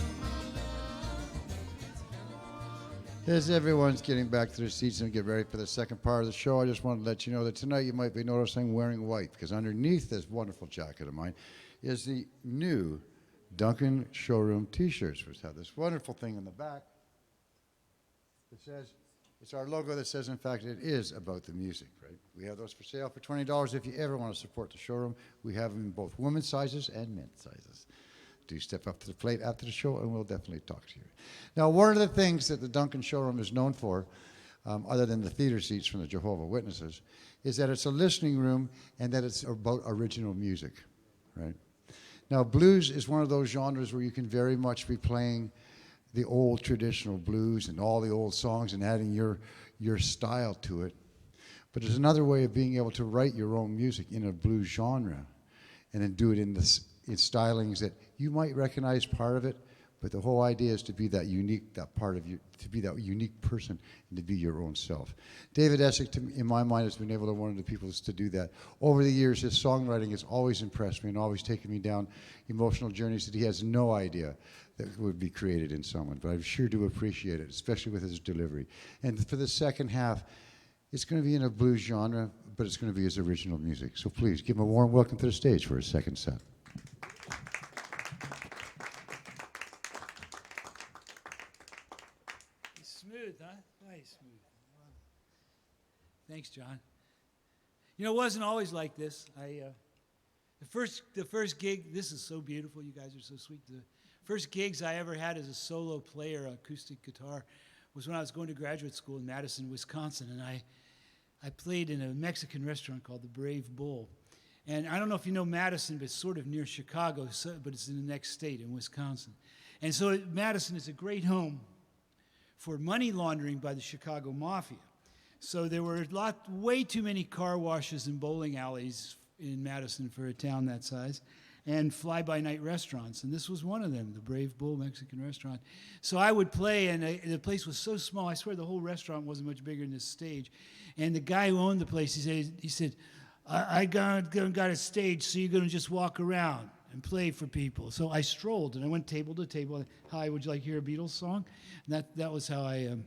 Speaker 1: As everyone's getting back to their seats and get ready for the second part of the show, I just wanted to let you know that tonight you might be noticing wearing white, because underneath this wonderful jacket of mine is the new Duncan Showroom t-shirts, which have this wonderful thing in the back that says, it's our logo that says, in fact, it is about the music, right? We have those for sale for $20 if you ever want to support the showroom. We have them in both women's sizes and men's sizes. Do step up to the plate after the show, and we'll definitely talk to you. Now, one of the things that the Duncan Showroom is known for, other than the theater seats from the Jehovah's Witnesses, is that it's a listening room and that it's about original music, right? Now, blues is one of those genres where you can very much be playing the old traditional blues and all the old songs and adding your style to it. But there's another way of being able to write your own music in a blues genre and then do it in stylings that you might recognize part of it, but the whole idea is to be that unique, that part of you, to be that unique person and to be your own self. David Essig, in my mind, has been able to one of the people to do that. Over the years, his songwriting has always impressed me and always taken me down emotional journeys that he has no idea that would be created in someone, but I sure do appreciate it, especially with his delivery. And for the second half, it's going to be in a blues genre, but it's going to be his original music. So please give him a warm welcome to the stage for his second set.
Speaker 2: Smooth, huh? Nice smooth. Thanks, John. You know, it wasn't always like this. The first gig, this is so beautiful. You guys are so sweet. The first gigs I ever had as a solo player, acoustic guitar, was when I was going to graduate school in Madison, Wisconsin, and I played in a Mexican restaurant called the Brave Bull. And I don't know if you know Madison, but it's sort of near Chicago, but it's in the next state, in Wisconsin. And so Madison is a great home for money laundering by the Chicago Mafia. So there were way too many car washes and bowling alleys in Madison for a town that size, and fly-by-night restaurants, and this was one of them, the Brave Bull Mexican restaurant. So I would play, and the place was so small, I swear the whole restaurant wasn't much bigger than this stage. And the guy who owned the place, he said, I got a stage, so you're going to just walk around and play for people. So I strolled, and I went table to table. Hi, would you like to hear a Beatles song? And that was how I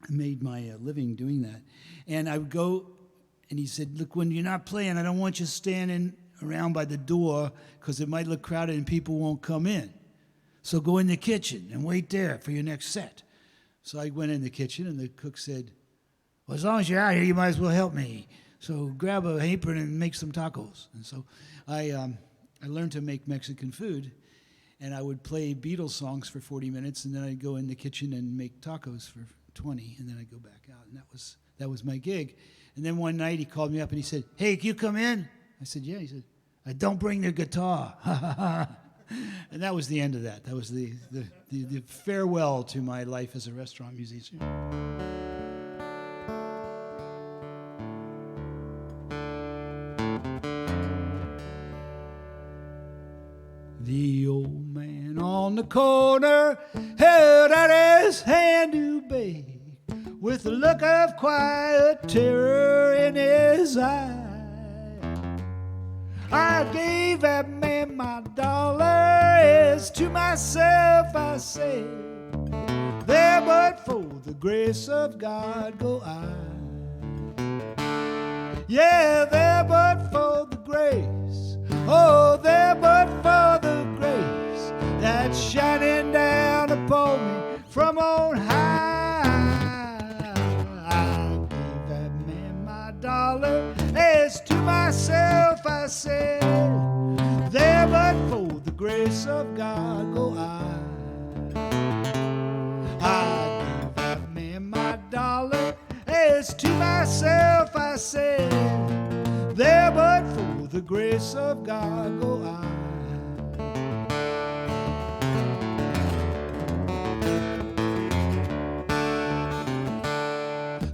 Speaker 2: made my living doing that. And I would go, and he said, look, when you're not playing, I don't want you standing around by the door because it might look crowded and people won't come in. So go in the kitchen and wait there for your next set. So I went in the kitchen, and the cook said, well, as long as you're out here, you might as well help me. So grab an apron and make some tacos. And so I learned to make Mexican food, and I would play Beatles songs for 40 minutes, and then I'd go in the kitchen and make tacos for 20, and then I'd go back out, and that was my gig. And then one night he called me up and he said, hey, can you come in? I said, yeah. He said, I don't bring the guitar. And that was the end of that. That was the farewell to my life as a restaurant musician. The old man on the corner held out his hand to beg, with a look of quiet terror in his eye. I gave that man my dollar, as to myself I said, there but for the grace of God go I. Yeah, there but for the grace, oh, there but for the grace that's shining down upon me from on high. I gave that man my dollar, as to myself I said, there but for the grace of God go I. I gave that man my dollar, as to myself I said, there but for the grace of God go I.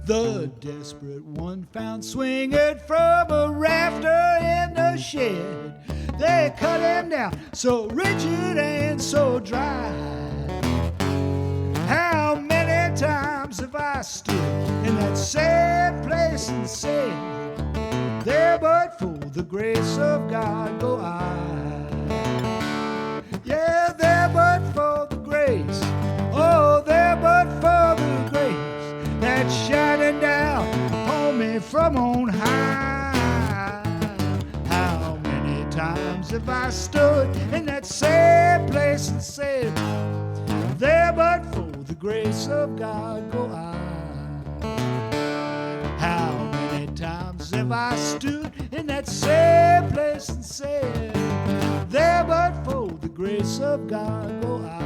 Speaker 2: The desperate one found swinging from a rafter in the shed. They cut him down so rigid and so dry. How many times have I stood in that sad place and said, there but for the grace of God go I. Yeah, there but for the grace, oh, there but for the grace that's shining down on me from on high. How many times times have I stood in that same place and said, there but for the grace of God go I. How many times have I stood in that same place and said, there but for the grace of God go I.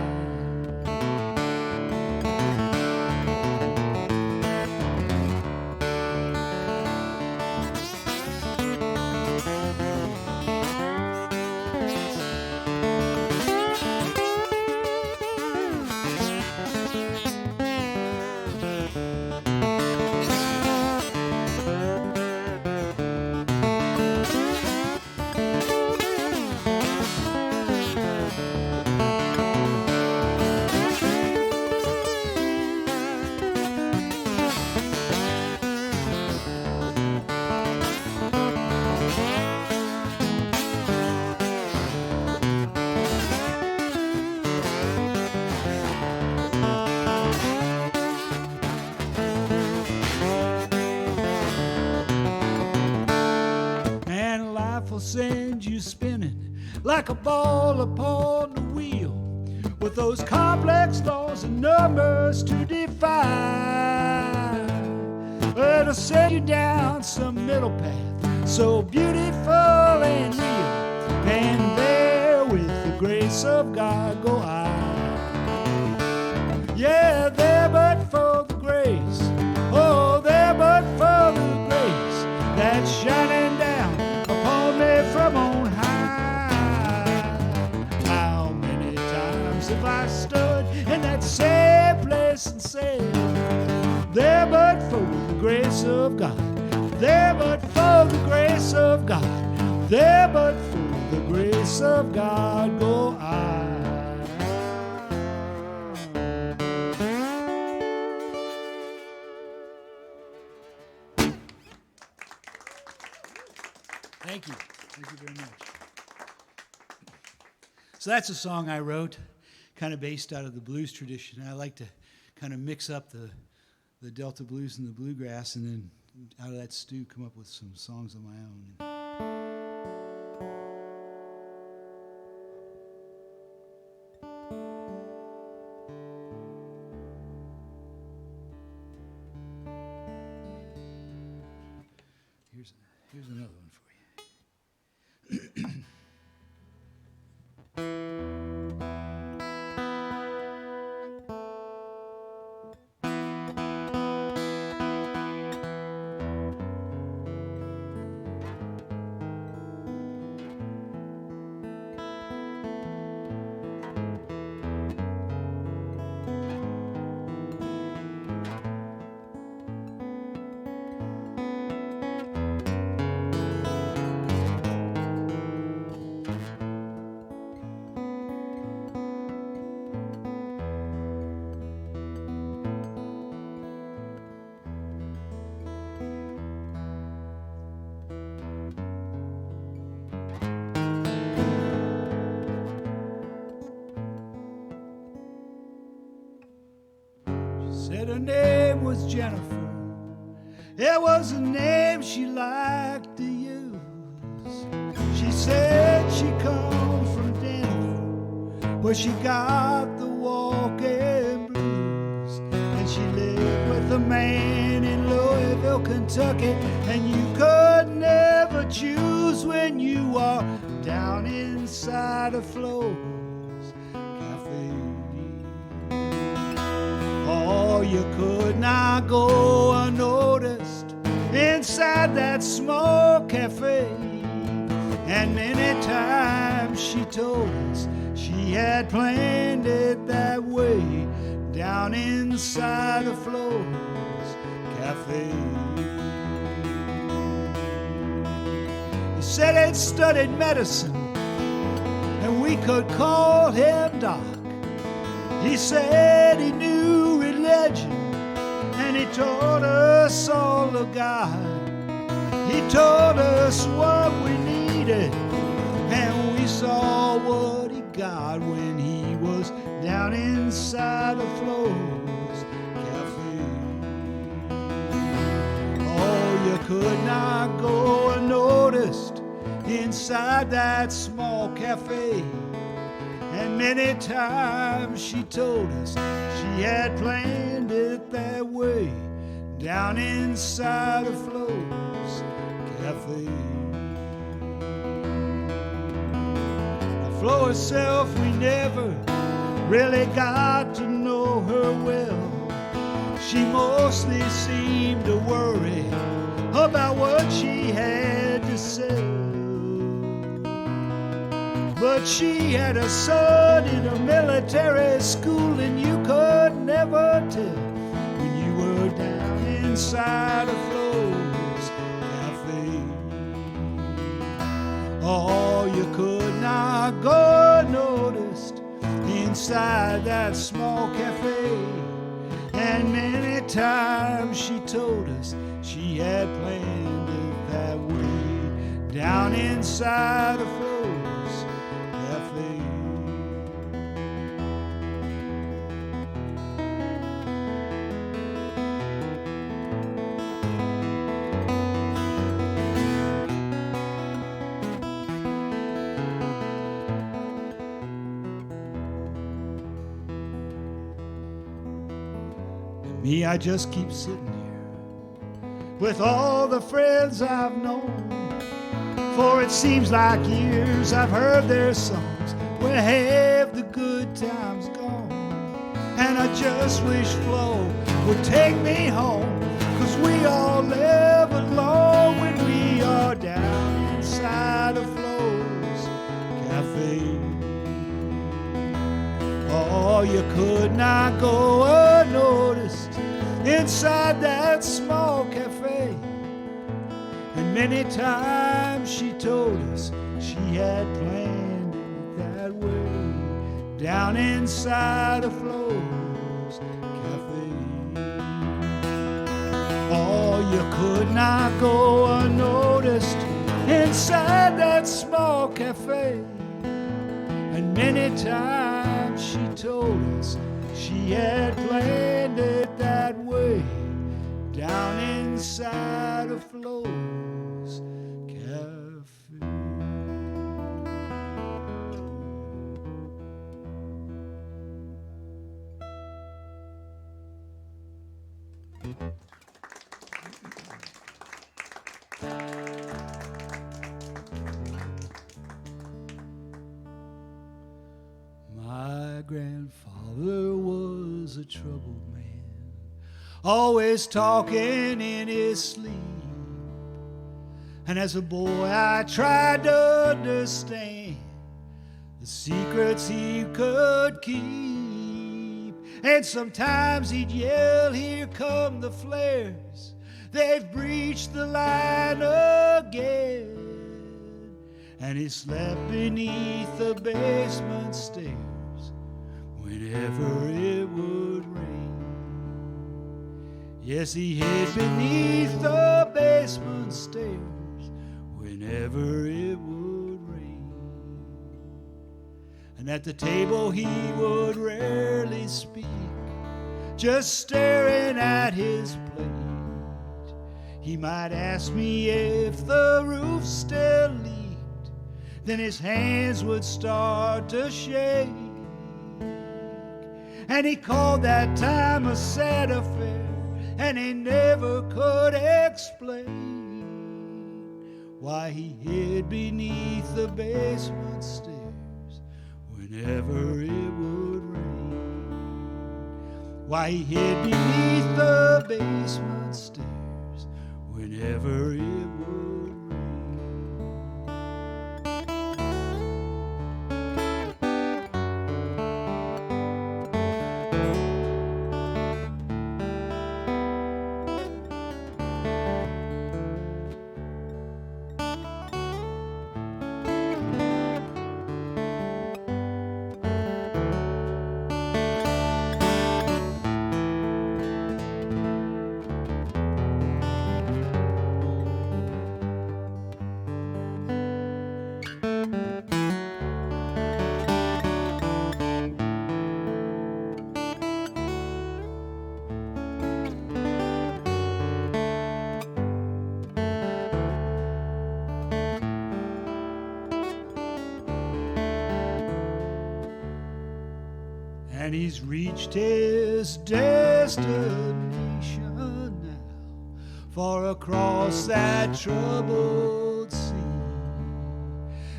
Speaker 2: Send you spinning like a ball upon the wheel with those complex laws and numbers to defy. It'll send you down some middle path so beautiful and real, and there with the grace of God go I. Yeah, there but for the grace, oh, there but for the grace that's shining down upon me from on high. How many times have I stood in that same place and said, there but for the grace of God, there but for the grace of God, there but for the grace of God go I. Thank you. Thank you very much. So that's a song I wrote, kind of based out of the blues tradition. I like to kind of mix up the Delta blues and the bluegrass, and then out of that stew come up with some songs of my own. Here's another one for you. Said her name was Jennifer. It was a name she liked to use. She said she come from Denver, where she got the walking blues. And she lived with a man in Louisville, Kentucky, and you could never choose when you are down inside a Flo's Cafe. Oh, you could not go unnoticed inside that small cafe. And many times she told us she had planned it that way, down inside a Flo's Cafe. He said he'd studied medicine, and we could call him Doc. He said he knew religion, and he taught us all of God. He told us what we needed, and we saw what he got when he was down inside of Flo's Cafe. Oh, you could not go unnoticed inside that small cafe. And many times she told us she had planned it that way, down inside of Flo's Cafe. Now, Flo herself, we never really got to know her well. She mostly seemed to worry about what she had to sell. But she had a son in a military school, and you could never tell when you were down inside of Flo's Cafe. Oh, you could not go unnoticed inside that small cafe. And many times she told us she had planned it that way, down inside of Flo's Cafe. And me, I just keep sitting here with all the friends I've known. For it seems like years I've heard their songs. Where have the good times gone? And I just wish Flo would take me home, 'cause we all live alone when we are down inside of Flo's Cafe. Oh, you could not go unnoticed inside that small cafe. And many times she told us she had planned it that way, down inside of Flo's Cafe. Oh, you could not go unnoticed inside that small cafe. And many times she told us she had planned it that way, down inside of Flo's Cafe. My grandfather was a troubled man, always talking in his sleep. And as a boy I tried to understand the secrets he could keep. And sometimes he'd yell, "Here come the flares, they've breached the line again." And he slept beneath the basement stairs whenever it would rain. Yes, he hid beneath the basement stairs whenever it would rain. And at the table he would rarely speak, just staring at his plate. He might ask me if the roof still leaked, then his hands would start to shake. And he called that time a sad affair, and he never could explain why he hid beneath the basement stairs whenever it would rain. Why he hid beneath the basement stairs whenever it would rain. and he's reached his destination now, far across that troubled sea.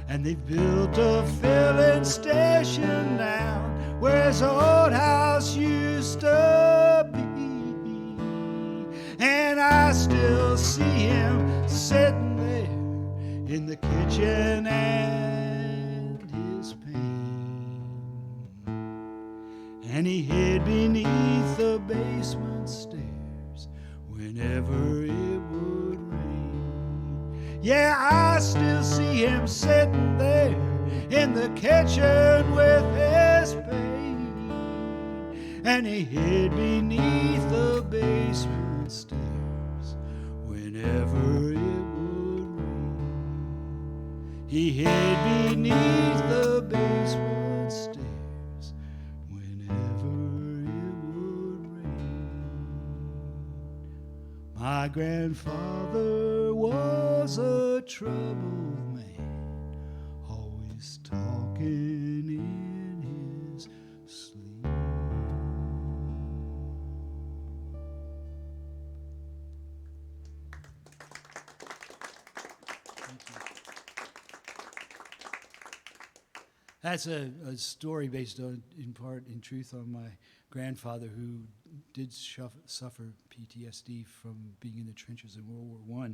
Speaker 2: And they've built a filling station down where his old house used to be. And I still see him sitting there in the kitchen and his pain. And he hid beneath the basement stairs whenever it would rain. Yeah, I still see him sitting there in the kitchen with his pain. And he hid beneath the basement stairs whenever it would rain. He hid beneath the basement stairs whenever it would rain. My grandfather was a troubled man, always talking in his sleep. That's a story based on, in part, in truth, on my grandfather, who did suffer PTSD from being in the trenches in World War I.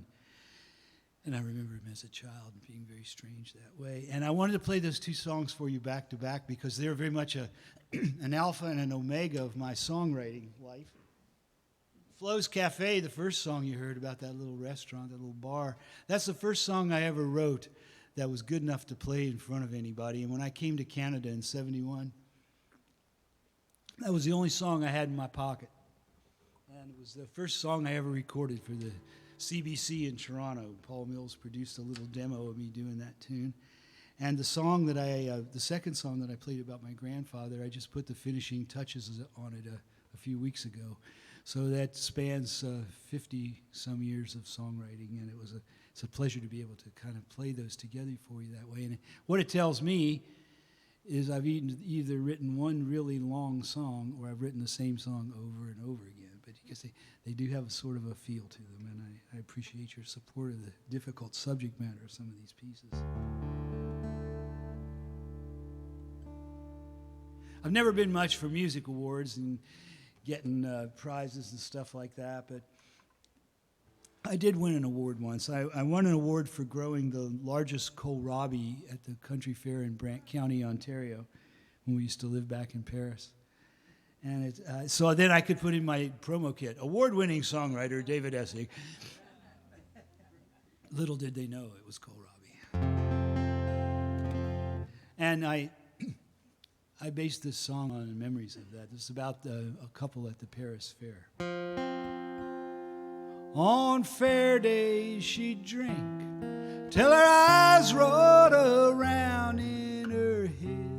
Speaker 2: And I remember him as a child being very strange that way. And I wanted to play those two songs for you back to back because they're very much an alpha and an omega of my songwriting life. Flo's Cafe, the first song you heard about, that little restaurant, that little bar, that's the first song I ever wrote that was good enough to play in front of anybody. And when I came to Canada in '71, that was the only song I had in my pocket. And it was the first song I ever recorded for the CBC in Toronto. Paul Mills produced a little demo of me doing that tune. And the song that the second song that I played about my grandfather, I just put the finishing touches on it a few weeks ago. So that spans 50-some years of songwriting, and it's a pleasure to be able to kind of play those together for you that way. And what it tells me is I've either written one really long song or I've written the same song over and over again. But because they do have a sort of a feel to them, and I appreciate your support of the difficult subject matter of some of these pieces. I've never been much for music awards and getting prizes and stuff like that, but I did win an award once. I won an award for growing the largest kohlrabi at the country fair in Brant County, Ontario, when we used to live back in Paris. And so then I could put in my promo kit, award-winning songwriter David Essig. Little did they know it was kohlrabi. And I based this song on memories of that. It's about a couple at the Paris Fair. On fair days she'd drink till her eyes rolled around in her head,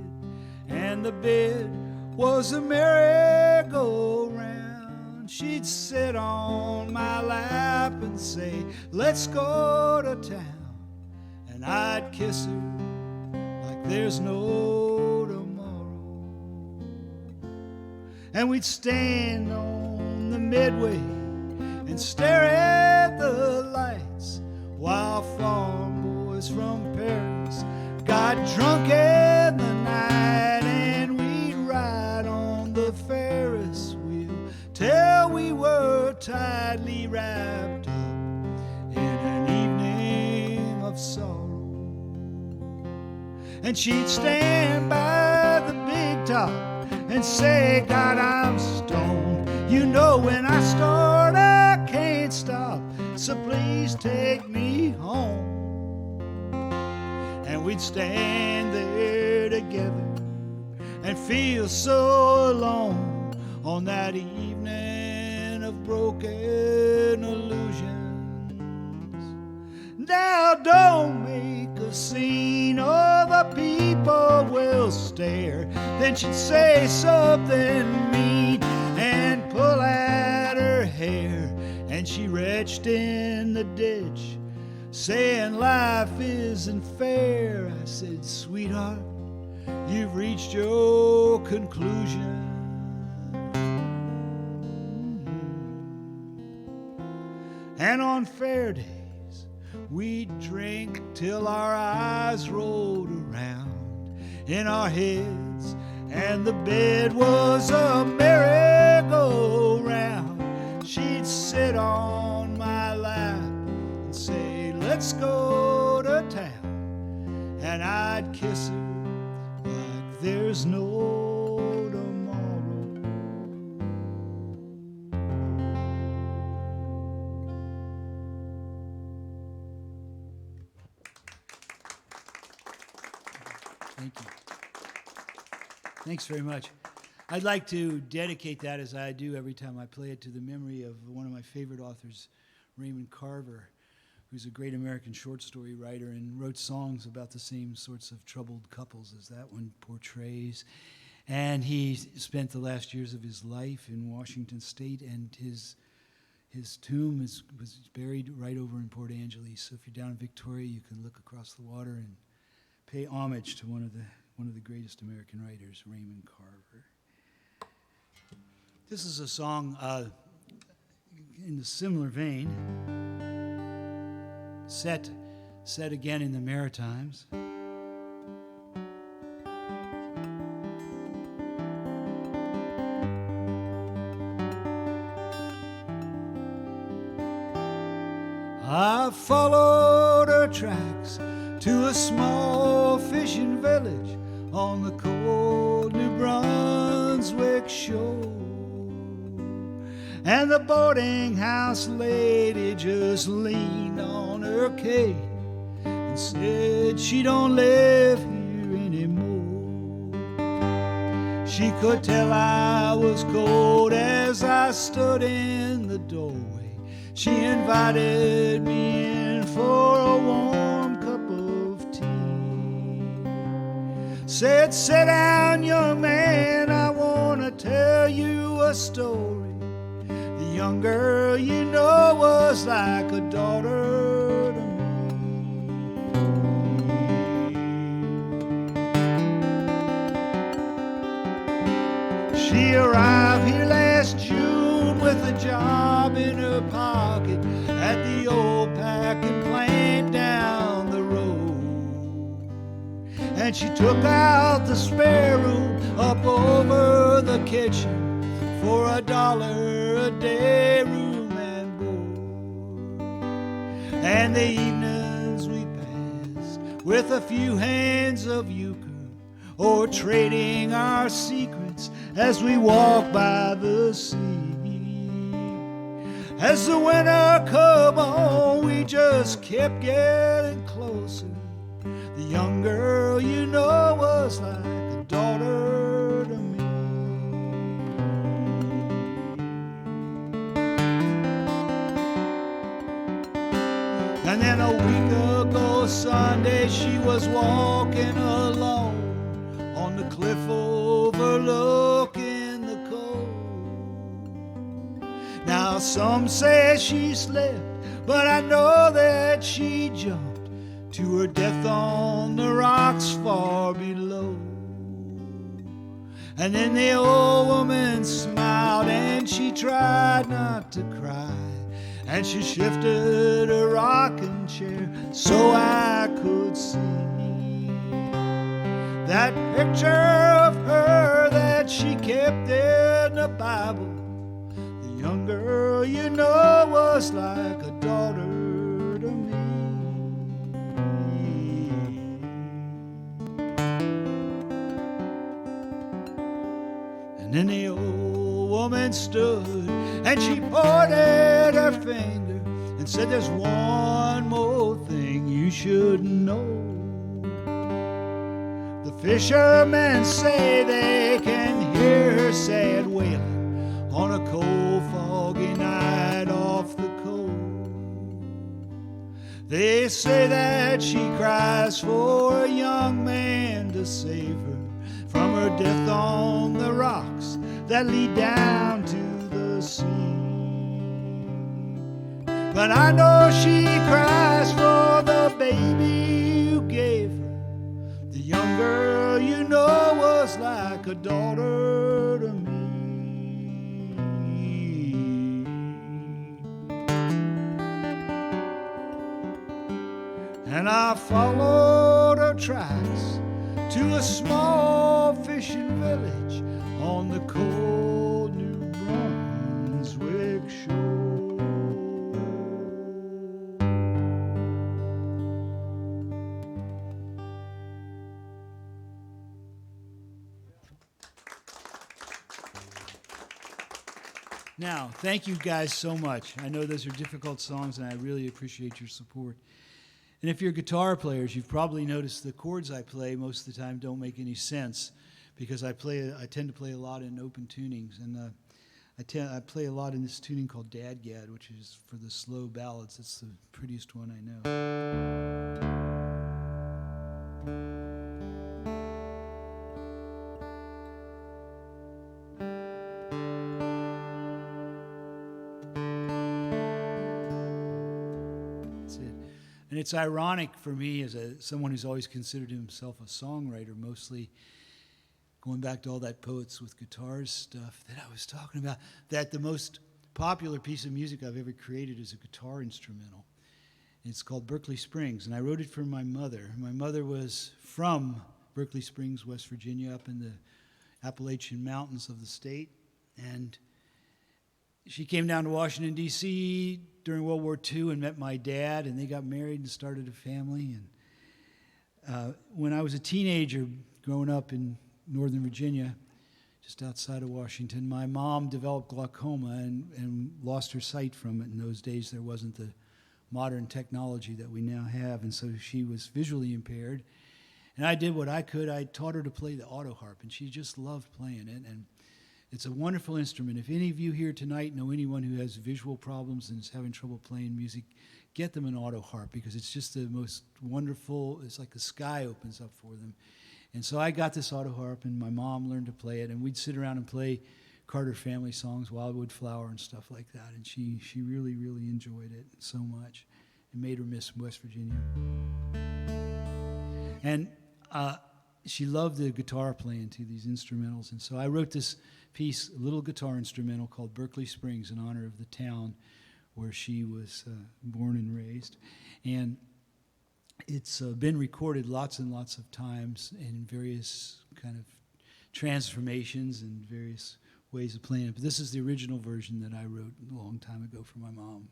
Speaker 2: and the bed was a merry-go-round. She'd sit on my lap and say, let's go to town, and I'd kiss her like there's no tomorrow. And we'd stand on the midway and stare at the lights while farm boys from Paris got drunk in the night, and we'd ride on the Ferris wheel till we were tightly wrapped up in an evening of sorrow. And she'd stand by the big top and say, God, I'm stoned. You know when I start, I can't stop, so please take me home. And we'd stand there together and feel so alone on that evening of broken illusions. Now don't make a scene or the people will stare. Then she'd say something mean and pull at her hair, and she retched in the ditch saying life isn't fair. I said, sweetheart, you've reached your conclusion. And on fair days, we'd drink till our eyes rolled around in our heads, and the bed was a merry-go-round. She'd sit on my lap and say, let's go to town, and I'd kiss her like there's no tomorrow. Thank you. Thanks very much. I'd like to dedicate that, as I do every time I play it, to the memory of one of my favorite authors, Raymond Carver, who's a great American short story writer and wrote songs about the same sorts of troubled couples as that one portrays. And he spent the last years of his life in Washington State, and his tomb was buried right over in Port Angeles. So if you're down in Victoria, you can look across the water and pay homage to one of the greatest American writers, Raymond Carver. This is a song in a similar vein, set again in the Maritimes. I followed her tracks to a small fishing village on the cold New Brunswick shore. And the boarding house lady just leaned on her cane and said she don't live here anymore. She could tell I was cold as I stood in the doorway. She invited me in for a warm cup of tea. Said, sit down, young man, I want to tell you a story. The young girl you know was like a daughter to me. She arrived here last June with a job in her pocket at the old packing plant down the road. And she took out the spare room up over the kitchen for $1 a day, room and board. And the evenings we passed with a few hands of euchre, or trading our secrets as we walked by the sea. As the winter come on, we just kept getting closer. The young girl you know was like a daughter to me. And then a week ago Sunday, she was walking alone on the cliff overlooking the cove. Now some say she slipped, but I know that she jumped to her death on the rocks far below. And then the old woman smiled and she tried not to cry, and she shifted her rocking chair so I could see that picture of her that she kept in the Bible. The young girl you know was like a daughter to me. And then the old woman stood and she pointed her finger and said, there's one more thing you should know. The fishermen say they can hear her sad wailing on a cold, foggy night off the coast. They say that she cries for a young man to save her from her death on the rocks that lead down to the sea. But I know she cries for the baby you gave her. The young girl you know was like a daughter to me. and I followed her tracks to a small fishing village on the cold New Brunswick shore. Now, thank you guys so much. I know those are difficult songs, and I really appreciate your support. And if you're guitar players, you've probably noticed the chords I play most of the time don't make any sense because I tend to play a lot in open tunings, and I play a lot in this tuning called Dadgad, which is for the slow ballads. It's the prettiest one I know. And it's ironic for me as someone who's always considered himself a songwriter, mostly going back to all that poets with guitars stuff that I was talking about, that the most popular piece of music I've ever created is a guitar instrumental. It's called Berkeley Springs, and I wrote it for my mother. My mother was from Berkeley Springs, West Virginia, up in the Appalachian Mountains of the state, and she came down to Washington, D.C. during World War II and met my dad, and they got married and started a family. And when I was a teenager growing up in Northern Virginia, just outside of Washington, my mom developed glaucoma and lost her sight from it. In those days, there wasn't the modern technology that we now have, and so she was visually impaired. And I did what I could. I taught her to play the auto harp, and she just loved playing it. And it's a wonderful instrument. If any of you here tonight know anyone who has visual problems and is having trouble playing music, get them an auto harp because it's just the most wonderful, it's like the sky opens up for them. And so I got this auto harp, and my mom learned to play it, and we'd sit around and play Carter family songs, Wildwood Flower and stuff like that, and she really, really enjoyed it so much. It made her miss West Virginia. And she loved the guitar playing to these instrumentals, and so I wrote this piece, a little guitar instrumental called Berkeley Springs in honor of the town where she was born and raised. And it's been recorded lots and lots of times in various kind of transformations and various ways of playing it. But this is the original version that I wrote a long time ago for my mom.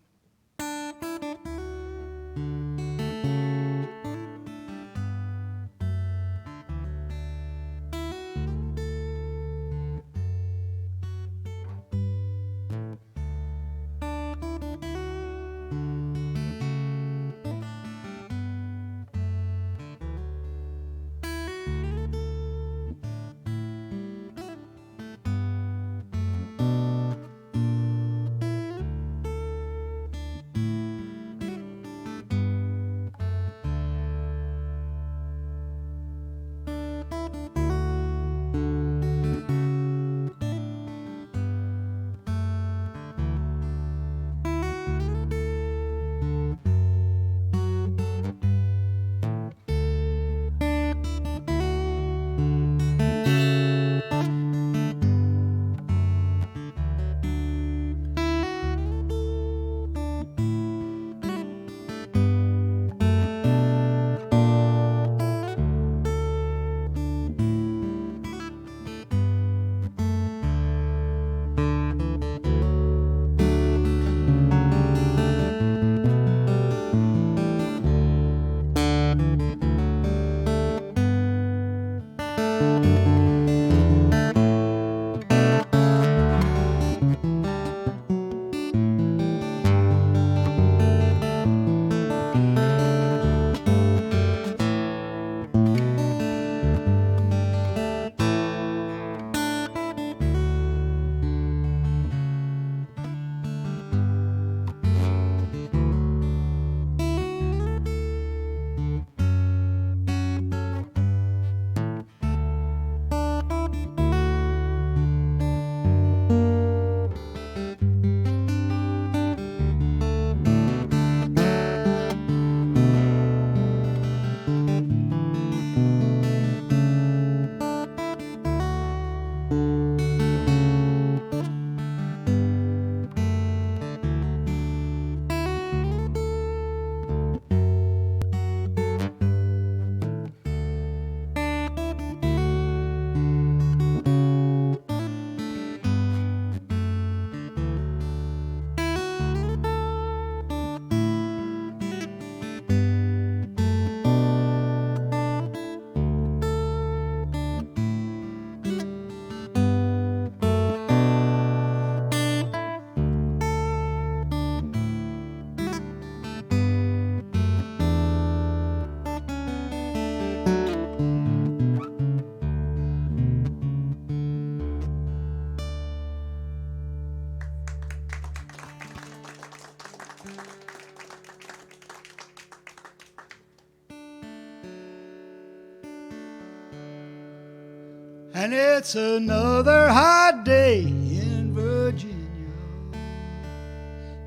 Speaker 2: And it's another hot day in Virginia.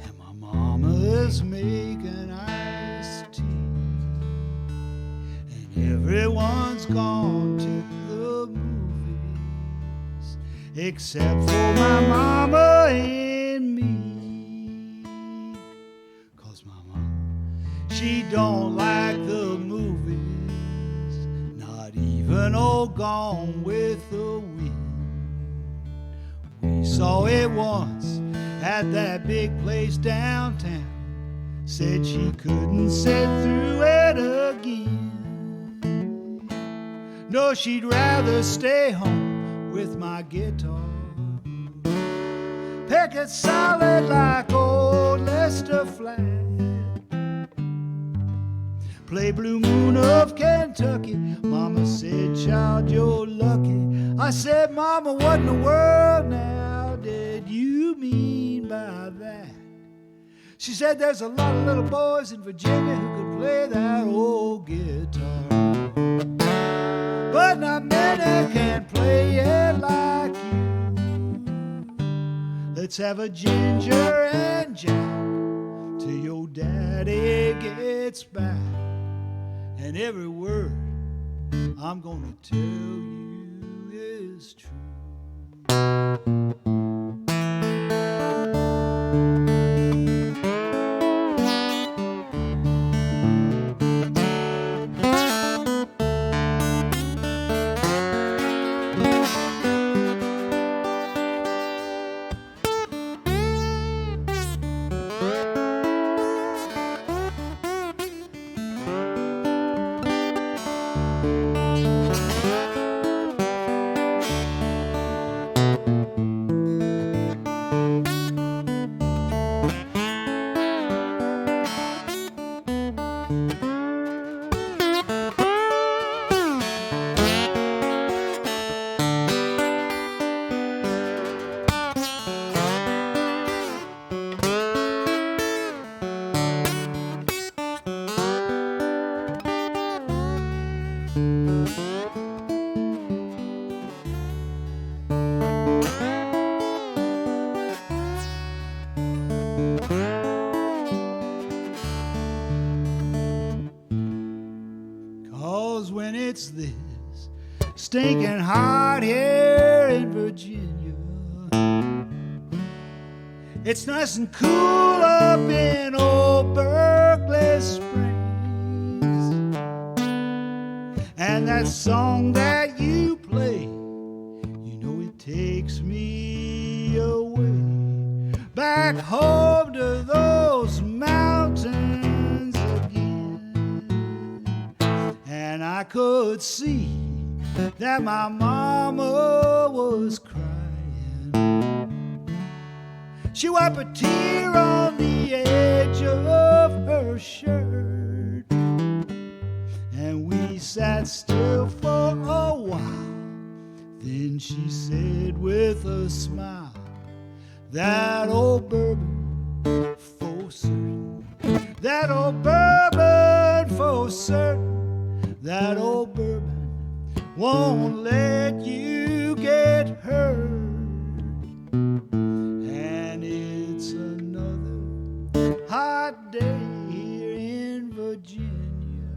Speaker 2: And my mama is making iced tea. And everyone's gone to the movies except for my mama and me. 'Cause my mama, she don't like the movies, not even old Gone with the Wind. We saw it once at that big place downtown. Said she couldn't sit through it again. No, she'd rather stay home with my guitar. Pick it solid like old Lester Flat. Play Blue Moon of Kentucky. Mama said, child, you're lucky. I said, Mama, what in the world now did you mean by that? She said, there's a lot of little boys in Virginia who could play that old guitar, but not many can play it like you. Let's have a ginger and jack till your daddy gets back. And every word I'm gonna tell you is true. It's this stinking hot here in Virginia. It's nice and cool up in old Berkeley Springs. And that song that you play, you know it takes me away back home to those mountains again. And I could see that my mama was crying. She wiped a tear on the edge of her shirt, and we sat still for a while. Then she said with a smile, that old bourbon for certain, that old bourbon for certain, that old bourbon won't let you get hurt. And it's another hot day here in Virginia,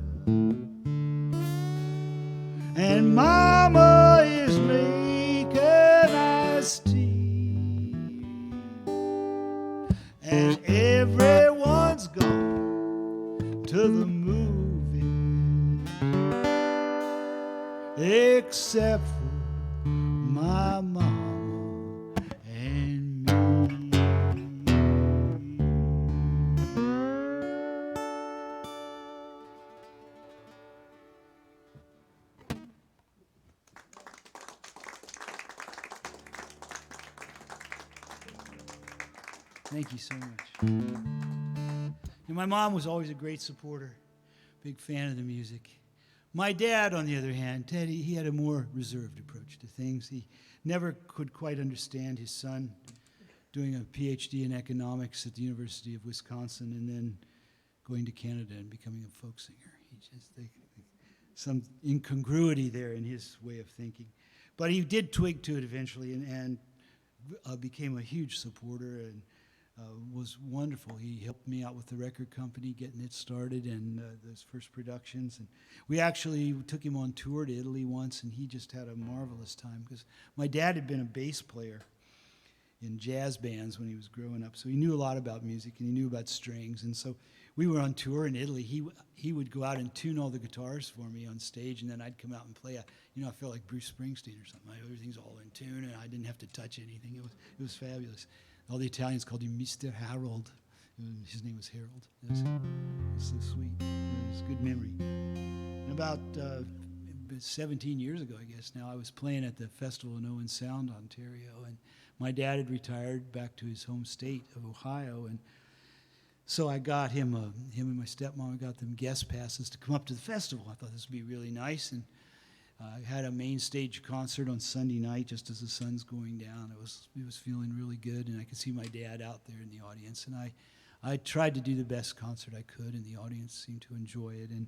Speaker 2: and Mama is making iced tea, and everyone's gone to the movies except for my mama and me. Thank you so much. And my mom was always a great supporter, big fan of the music. My dad, on the other hand, Teddy, he had a more reserved approach to things. He never could quite understand his son doing a PhD in economics at the University of Wisconsin and then going to Canada and becoming a folk singer. some incongruity there in his way of thinking. But he did twig to it eventually and became a huge supporter and was wonderful. He helped me out with the record company, getting it started and those first productions. And we actually took him on tour to Italy once, and he just had a marvelous time because my dad had been a bass player in jazz bands when he was growing up, so he knew a lot about music and he knew about strings. And so we were on tour in Italy. He would go out and tune all the guitars for me on stage, and then I'd come out and play. I felt like Bruce Springsteen or something. Everything's all in tune, and I didn't have to touch anything. It was fabulous. All the Italians called him Mr. Harold. His name was Harold. It was so sweet. It was a good memory. And about 17 years ago, I guess now, I was playing at the festival in Owen Sound, Ontario, and my dad had retired back to his home state of Ohio, and so I got him and my stepmom, I got them guest passes to come up to the festival. I thought this would be really nice, and I had a main stage concert on Sunday night just as the sun's going down. It was feeling really good, and I could see my dad out there in the audience, and I tried to do the best concert I could, and the audience seemed to enjoy it, and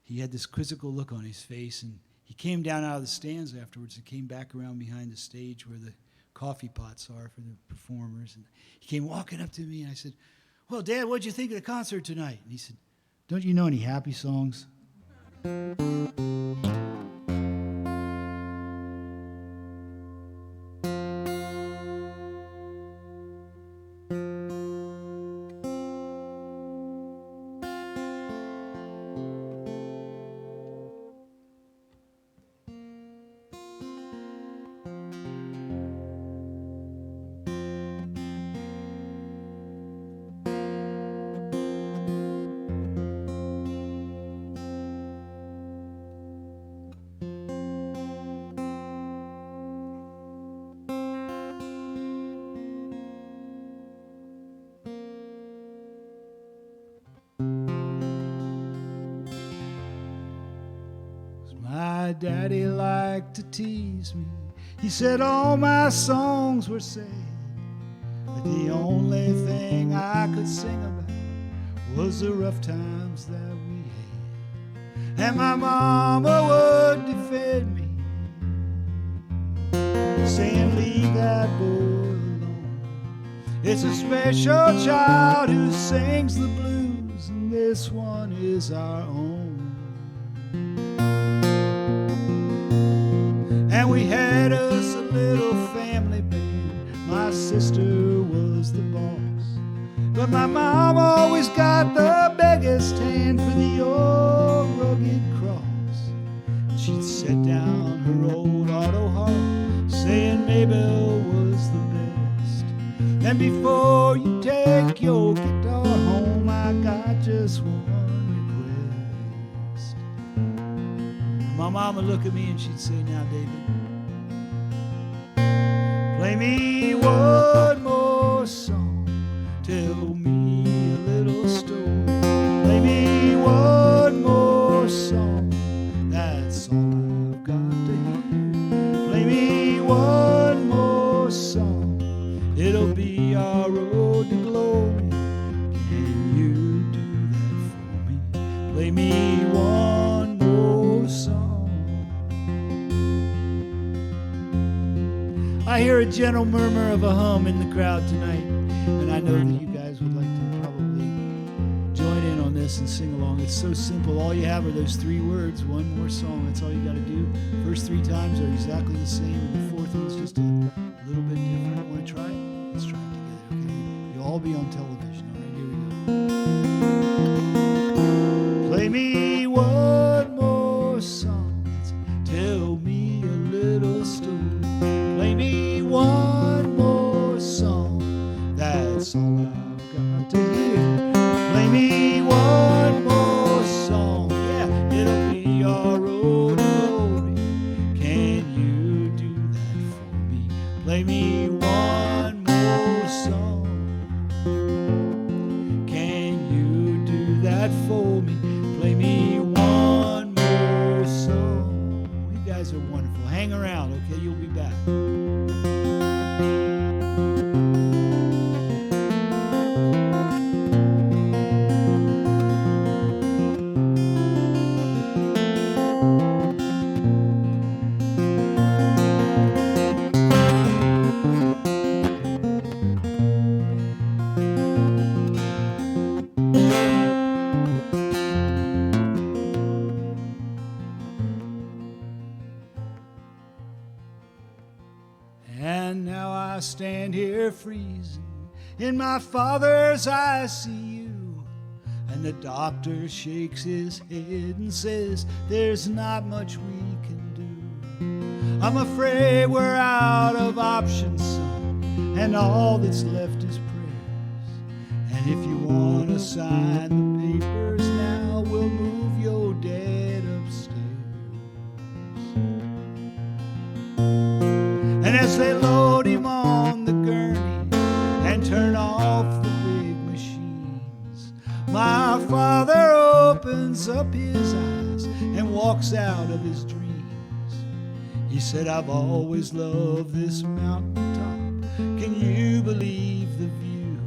Speaker 2: he had this quizzical look on his face, and he came down out of the stands afterwards and came back around behind the stage where the coffee pots are for the performers, and he came walking up to me, and I said, "Well, Dad, what'd you think of the concert tonight?" And he said, "Don't you know any happy songs?" My daddy liked to tease me. He said all my songs were sad, but the only thing I could sing about was the rough times that we had. And my mama would defend me, saying leave that boy alone. It's a special child who sings the blues, and this one is our own. And we had us a little family band. My sister was the boss, but my mom always got the biggest hand for the old rugged cross. She'd set down her old auto harp, saying Mabel was the best. And before you take your guitar home, I got just one request. My mama would look at me and she'd say, "Now, David, play me one more song, tell me a little story. Play me one more song, that's all I've got to hear. Play me one more song, it'll be our road to glory. Can you do that for me? Play me one more song." I hear a gentle murmur of a hum in the crowd tonight, and I know that you guys would like to probably join in on this and sing along. It's so simple. All you have are those three words, one more song. That's all you got to do. First three times are exactly the same, and the fourth one's just a little bit different. Want to try it? Let's try it together, okay? You'll all be on television. All right, here we go. Play me one more song. Tell me a little story. Play me one more song, that's all I've got to hear. Play me one more song, yeah, it'll be our road to glory. Can you do that for me? Play me one more song. Can you do that for me? Play me one more song. You guys are wonderful. Hang around, okay? You'll be back. I stand here freezing. In my Father's eyes see you. And the doctor shakes his head and says, there's not much we can do. I'm afraid we're out of options, son, and all that's left is prayers. And if you want to sign the papers now, we'll move your dad upstairs. And as they load him on the gurney and turn off the big machines, my father opens up his eyes and walks out of his dreams. He said, I've always loved this mountaintop. Can you believe the view?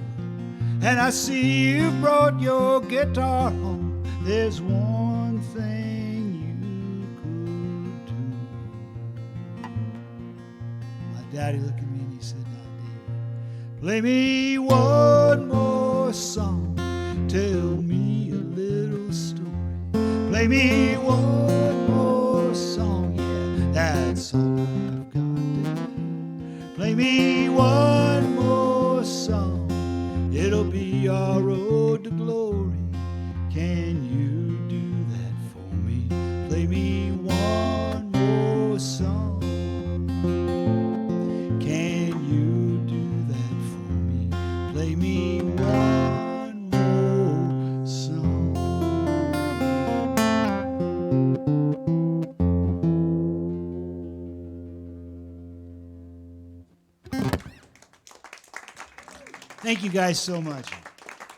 Speaker 2: And I see you brought your guitar home. There's one thing you could do. My daddy looked at me and he said, now, David, play me one more song. Tell me a little story. Play me one more song. Yeah, that's all I've got to do. Play me one more song. It'll be our road to glory. Can you do that for me? Play me one more song. Can you do that for me? Play me one more song. Thank you guys so much.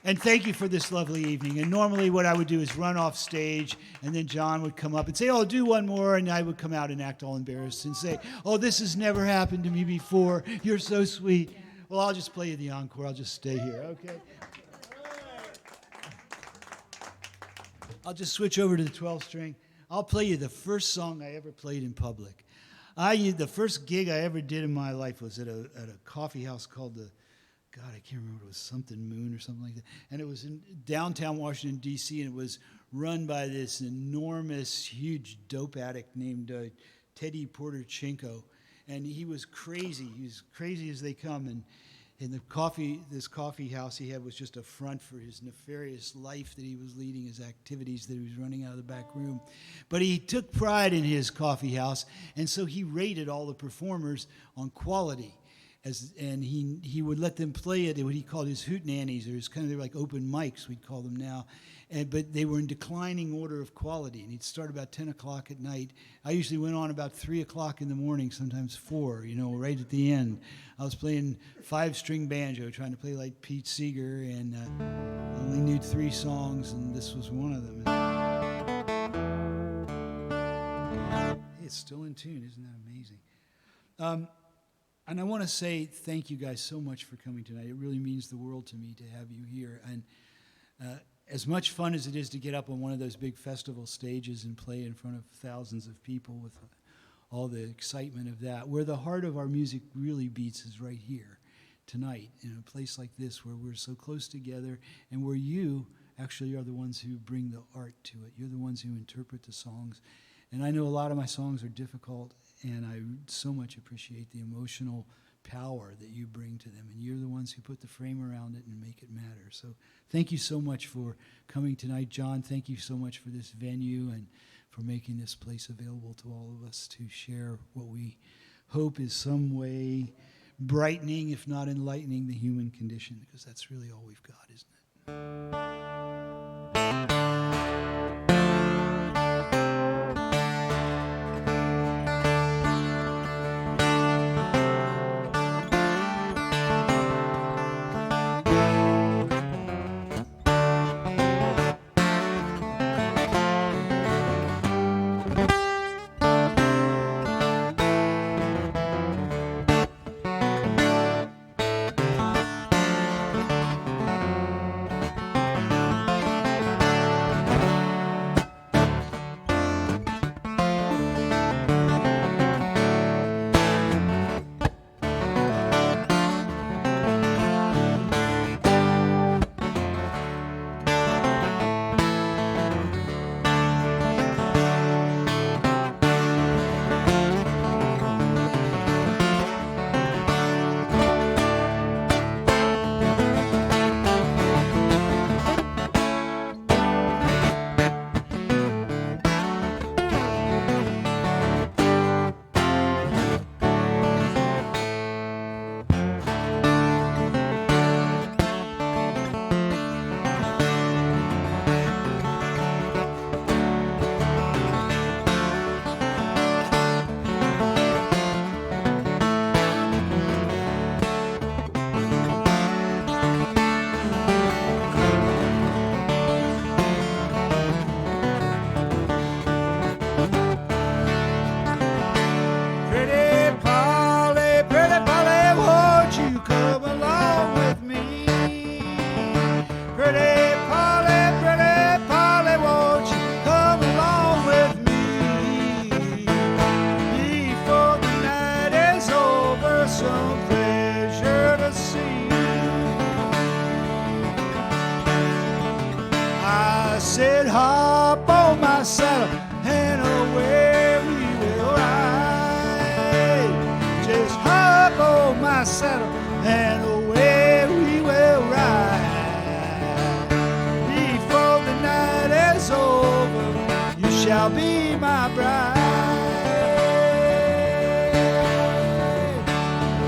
Speaker 2: And thank you for this lovely evening. And normally what I would do is run off stage, and then John would come up and say, oh, do one more, and I would come out and act all embarrassed and say, oh, this has never happened to me before. You're so sweet. Well, I'll just play you the encore. I'll just stay here, okay? I'll just switch over to the 12-string. I'll play you the first song I ever played in public. The first gig I ever did in my life was at a coffee house called God, I can't remember, it was something Moon or something like that. And it was in downtown Washington, D.C., and it was run by this enormous, huge dope addict named Teddy Porterchenko. And he was crazy. He was crazy as they come. And in this coffee house he had was just a front for his nefarious life that he was leading, his activities that he was running out of the back room. But he took pride in his coffee house, and so he rated all the performers on quality. And he would let them play it at what he called his hootenannies, or his they're like open mics, we'd call them now. But they were in declining order of quality, and he'd start about 10 o'clock at night. I usually went on about 3 o'clock in the morning, sometimes 4, right at the end. I was playing 5-string banjo, trying to play like Pete Seeger, and I only knew 3 songs, and this was one of them. Hey, it's still in tune, isn't that amazing? And I want to say thank you guys so much for coming tonight. It really means the world to me to have you here. And as much fun as it is to get up on one of those big festival stages and play in front of thousands of people with all the excitement of that, where the heart of our music really beats is right here tonight, in a place like this where we're so close together, and where you actually are the ones who bring the art to it. You're the ones who interpret the songs. And I know a lot of my songs are difficult, and I so much appreciate the emotional power that you bring to them. And you're the ones who put the frame around it and make it matter. So thank you so much for coming tonight. John, thank you so much for this venue and for making this place available to all of us to share what we hope is some way brightening, if not enlightening, the human condition, because that's really all we've got, isn't it? shall be my bride.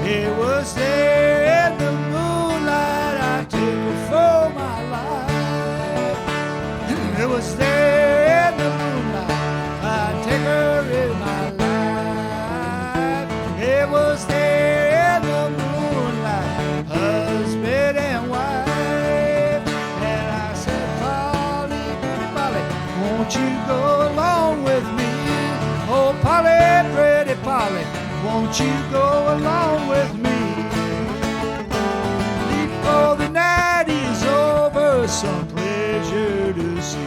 Speaker 2: It was there in the moonlight I take her for my life. It was there in the moonlight I take her in my life. It was there in the moonlight, husband and wife. And I said, Polly, pretty Polly, won't you go along with me? Oh, Polly, pretty Polly, won't you go along with me? Before the night is over, some pleasure to see.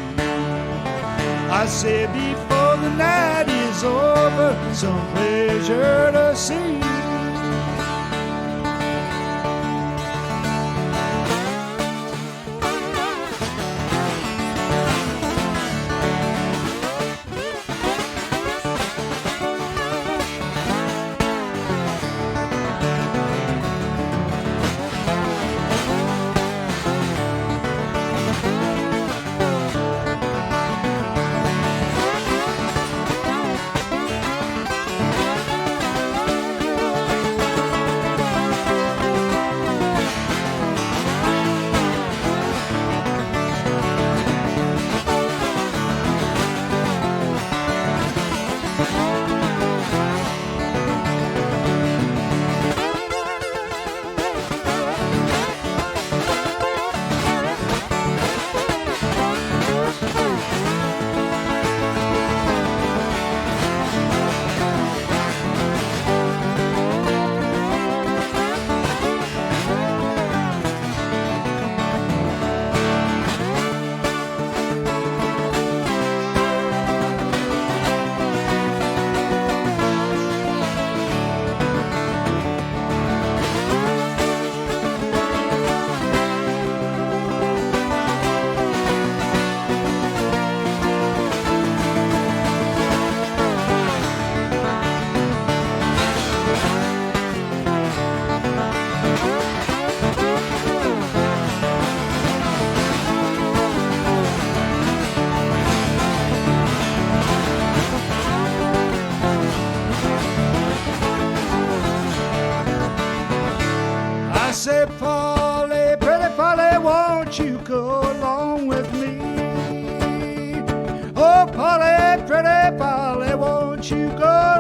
Speaker 2: I said, before the night is over, some pleasure to see. Say, Polly, pretty Polly, won't you go along with me? Oh, Polly, pretty Polly, won't you go